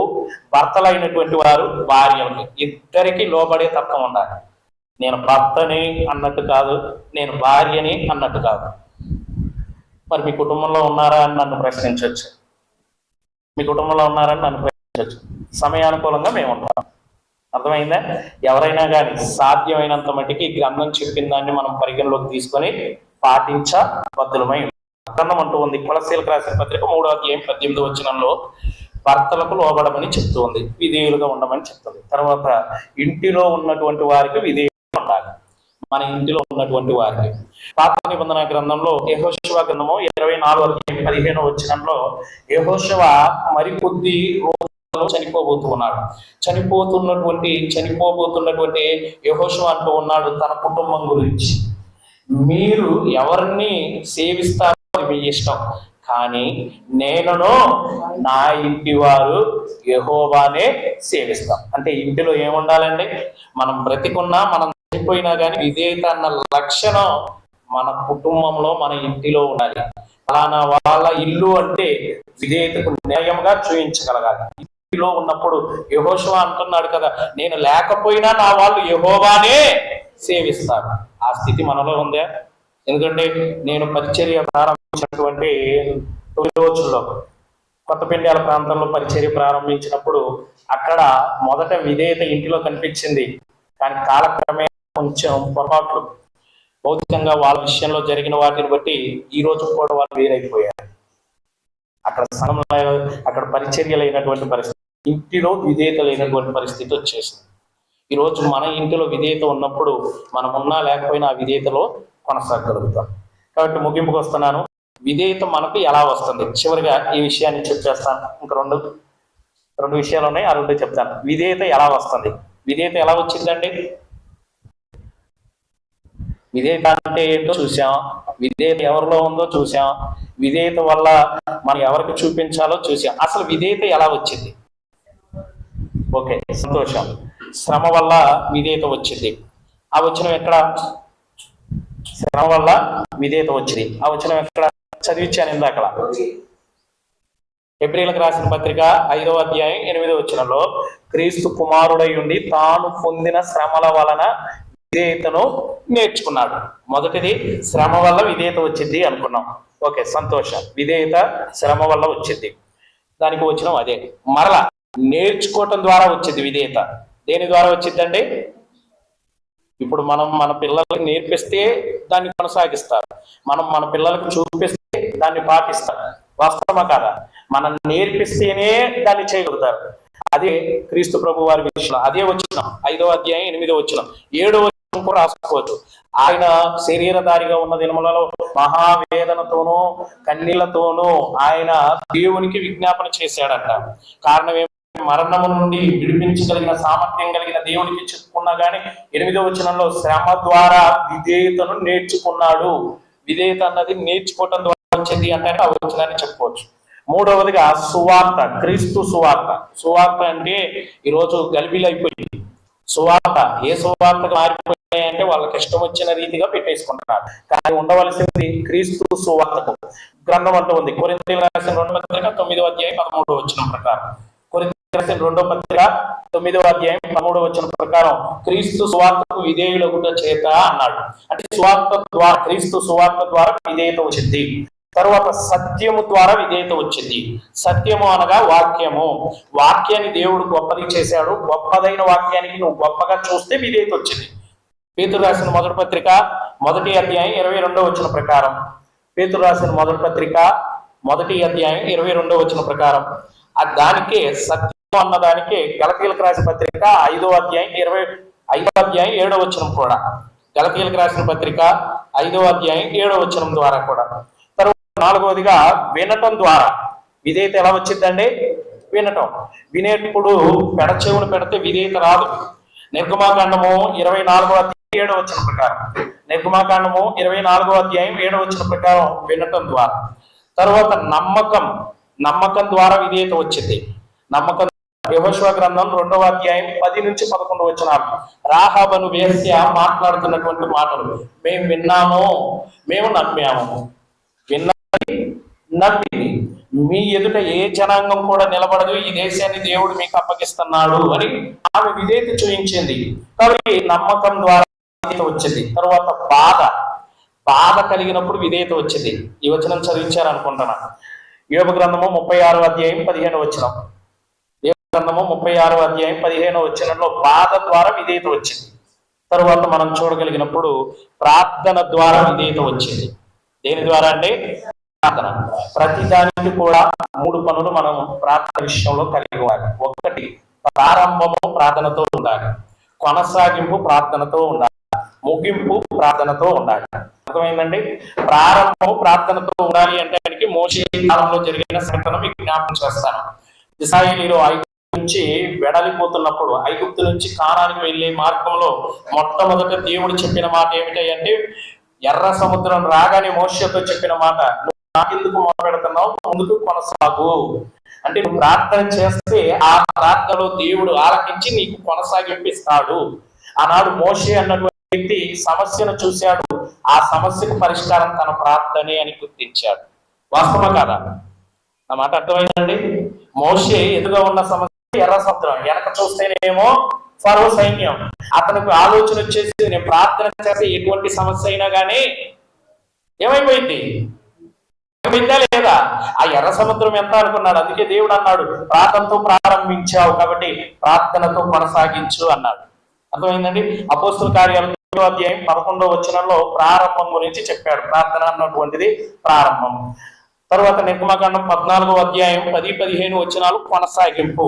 భర్తలైనటువంటి వారు భార్యలకు, ఇద్దరికి లోబడే తత్వం ఉండాలి. నేను భర్తని అన్నట్టు కాదు, నేను భార్యని అన్నట్టు కాదు. మరి మీ కుటుంబంలో ఉన్నారా అని నన్ను ప్రశ్నించవచ్చు. మీ కుటుంబంలో ఉన్నారని నన్ను ప్రశ్నించవచ్చు. సమయానుకూలంగా మేము ఉంటాం. అర్థమైందా? ఎవరైనా కానీ సాధ్యమైనంత మట్టికి గ్రంథం చెప్పిన దాన్ని మనం పరిగణలోకి తీసుకొని పాటించబద్ధులమై గ్రంథం అంటూ ఉంది. కొలస్సీలకు రాసిన పత్రిక 3వ అధ్యాయం 18వ వచనంలో భర్తలకు లోబడమని చెప్తూ ఉంది, విధేయులుగా ఉండమని చెప్తుంది. తర్వాత ఇంటిలో ఉన్నటువంటి వారికి విధేయులుగా ఉండాలి. మన ఇంటిలో ఉన్నటువంటి వారికి పాత నిబంధన గ్రంథంలో యెహోషువ గ్రంథము 24వ అధ్యాయం 15వ వచనంలో యెహోషువ మరికొద్ది రోజుల్లో చనిపోబోతున్నాడు. చనిపోబోతున్నటువంటి యెహోషువ అంటూ ఉన్నాడు తన కుటుంబం గురించి, మీరు ఎవరిని సేవిస్తారో మీ ఇష్టం, కానీ నేనును నా ఇంటి వారు యెహోవానే సేవిస్తాం. అంటే ఇంటిలో ఏముండాలండి? మనం బ్రతికున్నా, మనం చనిపోయినా కానీ విధేయత అన్న లక్షణం మన కుటుంబంలో, మన ఇంటిలో ఉండాలి. అలానా వాళ్ళ ఇల్లు అంటే విధేయతకు న్యాయంగా చూపించగలగాలి. ఇంటిలో ఉన్నప్పుడు యెహోషువ అంటున్నాడు కదా, నేను లేకపోయినా నా వాళ్ళు యెహోవానే సేవిస్తారు. ఆ స్థితి మనలో ఉందా? ఎందుకంటే నేను పరిచర్య ప్రారంభించినటువంటి 9 రోజుల్లో కొత్తపెండ్యాల ప్రాంతంలో పరిచర్య ప్రారంభించినప్పుడు అక్కడ మొదట విధేయత ఇంటిలో కనిపించింది. కానీ కాలక్రమేణా కొంచెం పొరపాట్లు, భౌతికంగా వాళ్ళ విషయంలో జరిగిన వాటిని బట్టి ఈ రోజు కూడా వాళ్ళు వేరైపోయారు. అక్కడ సంఘంలో, అక్కడ పరిచర్య లేనటువంటి పరిస్థితి, ఇంటిలో విధేయత లేనటువంటి పరిస్థితి వచ్చేసింది. ఈరోజు మన ఇంటిలో విధేయత ఉన్నప్పుడు మనం ఉన్నా లేకపోయినా ఆ విధేయతలో కొనసాగలుగుతాం. కాబట్టి ముగింపుకు వస్తున్నాను. విధేయత మనకు ఎలా వస్తుంది? చివరిగా ఈ విషయాన్ని చెప్పేస్తాను. ఇంకా రెండు విషయాలు ఉన్నాయి, ఆ 2 చెప్తాను. విధేయత ఎలా వస్తుంది? విధేయత ఎలా వచ్చిందండి? విధేయత అంటే ఏంటో చూసాం, విధేయత ఎవరిలో ఉందో చూసాం, విధేయత వల్ల మనం ఎవరికి చూపించాలో చూసాం. అసలు విధేయత ఎలా వచ్చింది? ఓకే, సంతోషం. శ్రమ వల్ల విధేయత వచ్చింది. ఆ వచనం ఎక్కడ? శ్రమ వల్ల విధేయత వచ్చింది. ఆ వచనం ఎక్కడ? చదివించాను ఇందాక. హెబ్రీయులకు రాసిన పత్రిక 5వ అధ్యాయం 8వ వచనంలో, క్రీస్తు కుమారుడై ఉండి తాను పొందిన శ్రమల వలన విధేయతను నేర్చుకున్నాడు. మొదటిది శ్రమ వల్ల విధేయత వచ్చింది అనుకున్నాం. ఓకే, సంతోషం. విధేయత శ్రమ వల్ల వచ్చింది. దానికి వచనం అదే. మరలా నేర్చుకోవటం ద్వారా వచ్చింది విధేయత. దేని ద్వారా వచ్చిందండి? ఇప్పుడు మనం మన పిల్లలకి నేర్పిస్తే దాన్ని కొనసాగిస్తారు, మనం మన పిల్లలకు చూపిస్తే దాన్ని పాటిస్తారు. వాస్తవమా కాదా? మనం నేర్పిస్తేనే దాన్ని చేయగలుగుతారు. అదే క్రీస్తు ప్రభు వారి విషయంలో అదే వచనం 5వ అధ్యాయం 8వ వచనం, 7వ వచనం కూడా రాసుకోవచ్చు. ఆయన శరీరధారిగా ఉన్న దినములలో మహావేదనతోనూ కన్నీళ్లతోనూ ఆయన దేవునికి విజ్ఞాపన చేశాడంట. కారణం మరణము నుండి విడిపించగలిగిన సామర్థ్యం కలిగిన దేవునికి చెప్పుకున్నా గానీ 8వ వచనంలో శ్రమ ద్వారా విధేయతను నేర్చుకున్నాడు. విధేయత అన్నది నేర్చుకోవటం ద్వారా వచ్చింది అంటే ఆ వచనాన్ని చెప్పుకోవచ్చు. 3వదిగా సువార్త, క్రీస్తు సువార్త. సువార్త అంటే ఈరోజు గలిబిలైపోయింది. సువార్త ఏ సువార్తగా మారిపోయాయంటే వాళ్ళకి ఇష్టం వచ్చిన రీతిగా పెట్టేసుకుంటున్నారు. కానీ ఉండవలసింది క్రీస్తు సువార్తకు గ్రంథం అంటూ ఉంది. కొరింథీయులకు రాసిన 2వ పత్రిక 9వ అధ్యాయం 13వ వచనం ప్రకారం, కొరింథీయులకు రాసిన 2వ పత్రిక 9వ అధ్యాయం 13వ వచనం ప్రకారం క్రీస్తు సువార్తకు విధేయులగుట చేత అన్నాడు. అంటే సువార్త ద్వారా, క్రీస్తు సువార్త ద్వారా విధేయత వచ్చింది. తర్వాత సత్యము ద్వారా విధేయత వచ్చింది. సత్యము అనగా వాక్యము. వాక్యాన్ని దేవుడు గొప్పది చేశాడు. గొప్పదైన వాక్యానికి నువ్వు గొప్పగా చూస్తే విధేయత వచ్చింది. పేతురు రాసిన మొదటి పత్రిక 1వ అధ్యాయం 22వ వచనం ప్రకారం, పేతురు రాసిన మొదటి పత్రిక 1వ అధ్యాయం 22వ వచనం ప్రకారం, దానికే సత్యం అన్నదానికే గలతీయులకు రాసిన పత్రిక 5వ అధ్యాయం 7వ వచనం కూడా, గలతీయులకు రాసిన పత్రిక 5వ అధ్యాయం 7వ వచనం ద్వారా కూడా. తర్వాత 4వదిగా వినటం ద్వారా విధేయత ఎలా వచ్చిందండి? వినటం. వినేటప్పుడు పెడచెవును పెడితే విధేయత రాదు. నిర్గమాకాండము 24వ అధ్యాయం 7వ వచనం ప్రకారం, నిర్గమాకాండము 24వ అధ్యాయం 7వ వచనం ప్రకారం వినటం ద్వారా. తర్వాత నమ్మకం ద్వారా విధేయత వచ్చింది. నమ్మకం యెహోషువ గ్రంథం 2వ అధ్యాయం 10 నుంచి 11 వచనాలు, రాహాబను వేశ్య మాట్లాడుతున్నటువంటి మాటలు, మేము విన్నాము, మేము నమ్మాము. విన్నది నమ్మింది, మీ ఎదుట ఏ జనాంగం కూడా నిలబడదు, ఈ దేశాన్ని దేవుడు మీకు అప్పగిస్తున్నాడు అని ఆమె విధేయత చూపించింది. కాబట్టి నమ్మకం ద్వారా విధేయత వచ్చింది. తర్వాత బాధ కలిగినప్పుడు విధేయత వచ్చింది. ఈ వచనం చదివించారనుకుంటున్నా. యోబు గ్రంథము 36వ అధ్యాయం 15వ వచనం, యోబు గ్రంథము 36వ అధ్యాయం 15వ వచనంలో బాధ ద్వారా విధేయత వచ్చింది. తర్వాత మనం చూడగలిగినప్పుడు ప్రార్థన ద్వారా విధేయత వచ్చింది. దేని ద్వారా అంటే? ప్రార్థన. ప్రతి దానికి కూడా 3 పనులు మనం ప్రార్థన విషయంలో కలిగి ఉండాలి. 1, ప్రారంభము ప్రార్థనతో ఉండాలి, కొనసాగింపు ప్రార్థనతో ఉండాలి, ముగింపు ప్రార్థనతో ఉండాలి. అర్థమైందండి? ప్రారంభం ప్రార్థనతో ఉండాలి అంటే దానికి మోషే కాలంలో జరిగిన సంఘటన మీకు జ్ఞాపకం చేస్తాను. ఇశ్రాయేలీయులు ఐగుప్తు నుంచి వెడలిపోతున్నప్పుడు, ఐగుప్తు నుంచి కానానికి వెళ్లే మార్గంలో మొట్టమొదట దేవుడు చెప్పిన మాట ఏమిటంటే, ఎర్ర సముద్రం రాగానే మోషేతో చెప్పిన మాట, నువ్వు నాకెందుకు మొదలుపెడుతున్నావు, ముందుకు కొనసాగు. అంటే నువ్వు ప్రార్థన చేస్తే ఆ ప్రార్థనలో దేవుడు ఆలకించి నీకు కొనసాగింపిస్తాడు. ఆనాడు మోషే అన్నటువంటి వ్యక్తి సమస్యను చూశాడు, ఆ సమస్యకు పరిష్కారం తన ప్రార్థనే అని గుర్తించాడు. వాస్తవం కాదా? నా మాట అర్థమైందండి? మోషే ఎదుగా ఉన్న సమస్య ఎర్ర సముద్రం, వెనక చూస్తేనేమో ఫరో సైన్యం. అతనికి ఆలోచన వచ్చేసి, నేను ప్రార్థన చేస్తే ఎటువంటి సమస్య అయినా కానీ ఏమైపోయింది, ఏమైందా లేదా? ఆ ఎర్ర సముద్రం ఎంత అనుకున్నాడు. అందుకే దేవుడు అన్నాడు, ప్రార్థనతో ప్రారంభించావు కాబట్టి ప్రార్థనతో కొనసాగించు అన్నాడు. అర్థమైందండి? అపోస్తుల కార్యాలు 3వ అధ్యాయం 11వ వచనంలో ప్రారంభం గురించి చెప్పాడు. ప్రార్థన అన్నటువంటిది ప్రారంభం. తర్వాత నిర్గమకాండం 14వ అధ్యాయం 10-15 వచనాలు కొనసాగింపు.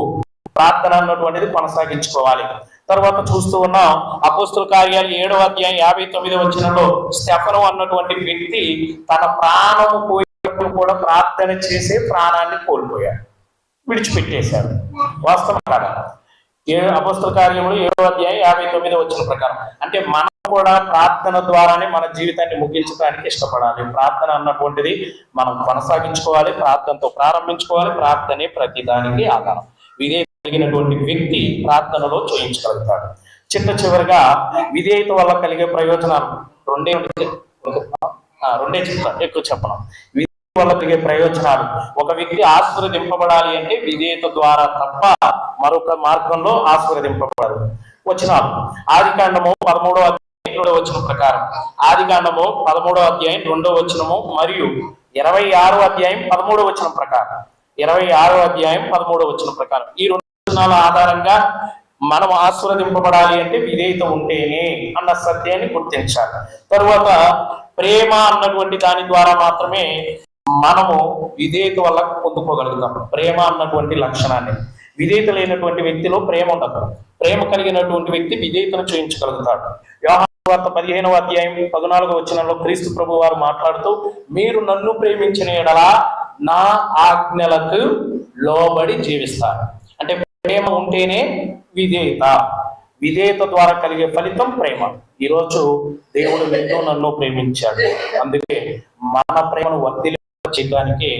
ప్రార్థన అన్నటువంటిది కొనసాగించుకోవాలి. తర్వాత చూస్తూ ఉన్నాం అపోస్తుల కార్యాలు 7వ అధ్యాయం 59వ వచనంలో స్టెఫను అన్నటువంటి వ్యక్తి తన ప్రాణము పోయేటప్పుడు కూడా ప్రార్థన చేసే ప్రాణాన్ని కోల్పోయాడు, విడిచిపెట్టేశాడు. వాస్తవం కాదా? అపోస్తుల కార్యములు 7వ అధ్యాయం 59వ వచనం ప్రకారం. అంటే మనం కూడా ప్రార్థన ద్వారానే మన జీవితాన్ని ముగించడానికి ఇష్టపడాలి. ప్రార్థన అన్నటువంటిది మనం కొనసాగించుకోవాలి, ప్రార్థనతో ప్రారంభించుకోవాలి. ప్రార్థనే ప్రతిదానికి ఆధారం. విధేయత కలిగినటువంటి వ్యక్తి ప్రార్థనలో చూయించగలుగుతాడు. చివరిగా విధేయత వల్ల కలిగే ప్రయోజనాలు రెండే చెప్తాను, ఎక్కువ చెప్పను. విధేయత వల్ల కలిగే ప్రయోజనాలు, ఒక వ్యక్తి ఆశీర్వదింపబడాలి అంటే విధేయత ద్వారా తప్ప మరొక మార్గంలో ఆశీర్వదింపబడదు. వచనాలు ఆదికాండము 13వ అధ్యాయం 2వ వచనం ప్రకారం, ఆదికాండము 13వ అధ్యాయం 2వ వచనము మరియు 26వ అధ్యాయం 13వ వచనం ప్రకారం, 26వ అధ్యాయం 13వ వచనం ప్రకారం ఈ 2 వచనాల ఆధారంగా మనం ఆశీర్వదింపబడాలి అంటే విధేయత ఉంటేనే అన్న సత్యాన్ని గుర్తించాలి. తరువాత ప్రేమ అన్నటువంటి దాని ద్వారా మాత్రమే మనము విధేయత వల్ల పొందుకోగలుగుతాం. ప్రేమ అన్నటువంటి లక్షణాన్ని. విధేయత లేనటువంటి వ్యక్తిలో ప్రేమ ఉండదు. ప్రేమ కలిగినటువంటి వ్యక్తి విధేయతను చూయించగలుగుతాడు. యోహాను సువార్త 15వ అధ్యాయం 14వ వచనంలో క్రీస్తు ప్రభు వారు మాట్లాడుతూ, మీరు నన్ను ప్రేమించిన యెడల నా ఆజ్ఞలకు లోబడి జీవిస్తారు. అంటే ప్రేమ ఉంటేనే విధేయత. విధేయత ద్వారా కలిగే ఫలితం ప్రేమ. ఈరోజు దేవుడు ఎంతో నన్ను ప్రేమించాడు, అందుకే మన ప్రేమను వర్ధిల్ల చేయడానికి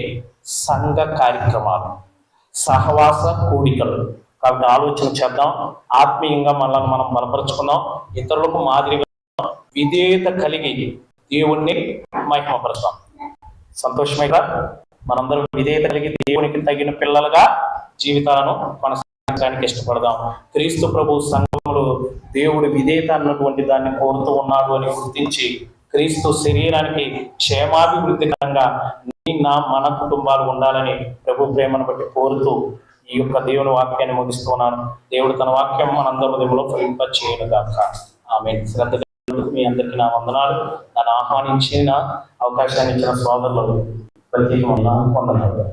సంఘ కార్యక్రమాలు, సహవాస కూడికలు. కాబట్టి ఆలోచన చేద్దాం, ఆత్మీయంగా మనల్ని మనం బలపరుచుకుందాం, ఇతరులకు మాదిరిగా విధేయత కలిగి దేవుణ్ణి మహిమపరుస్తాం. సంతోషమే కదా? మనందరం విధేయత కలిగి దేవునికి తగిన పిల్లలుగా జీవితాలను కొనసాగించడానికి ఇష్టపడదాం. క్రీస్తు ప్రభు సంఘంలో దేవుడు విధేయత అన్నటువంటి దాన్ని కోరుతూ ఉన్నాడు అని గుర్తించి క్రీస్తు శరీరానికి క్షేమాభివృద్ధికరంగా మన కుటుంబాలు ఉండాలని ప్రభు ప్రేమను బట్టి కోరుతూ ఈ యొక్క దేవుని వాక్యాన్ని ముగిస్తున్నాను. దేవుడు తన వాక్యం మనందరి హృదయంలో ఫలింప చేయను గాక. ఆమె శ్రద్ధ మీ అందరికీ నా వందనాలు. నన్ను ఆహ్వానించిన అవకాశాన్ని ఇచ్చిన సోదరులు ప్రత్యేకమైన వందనాలు.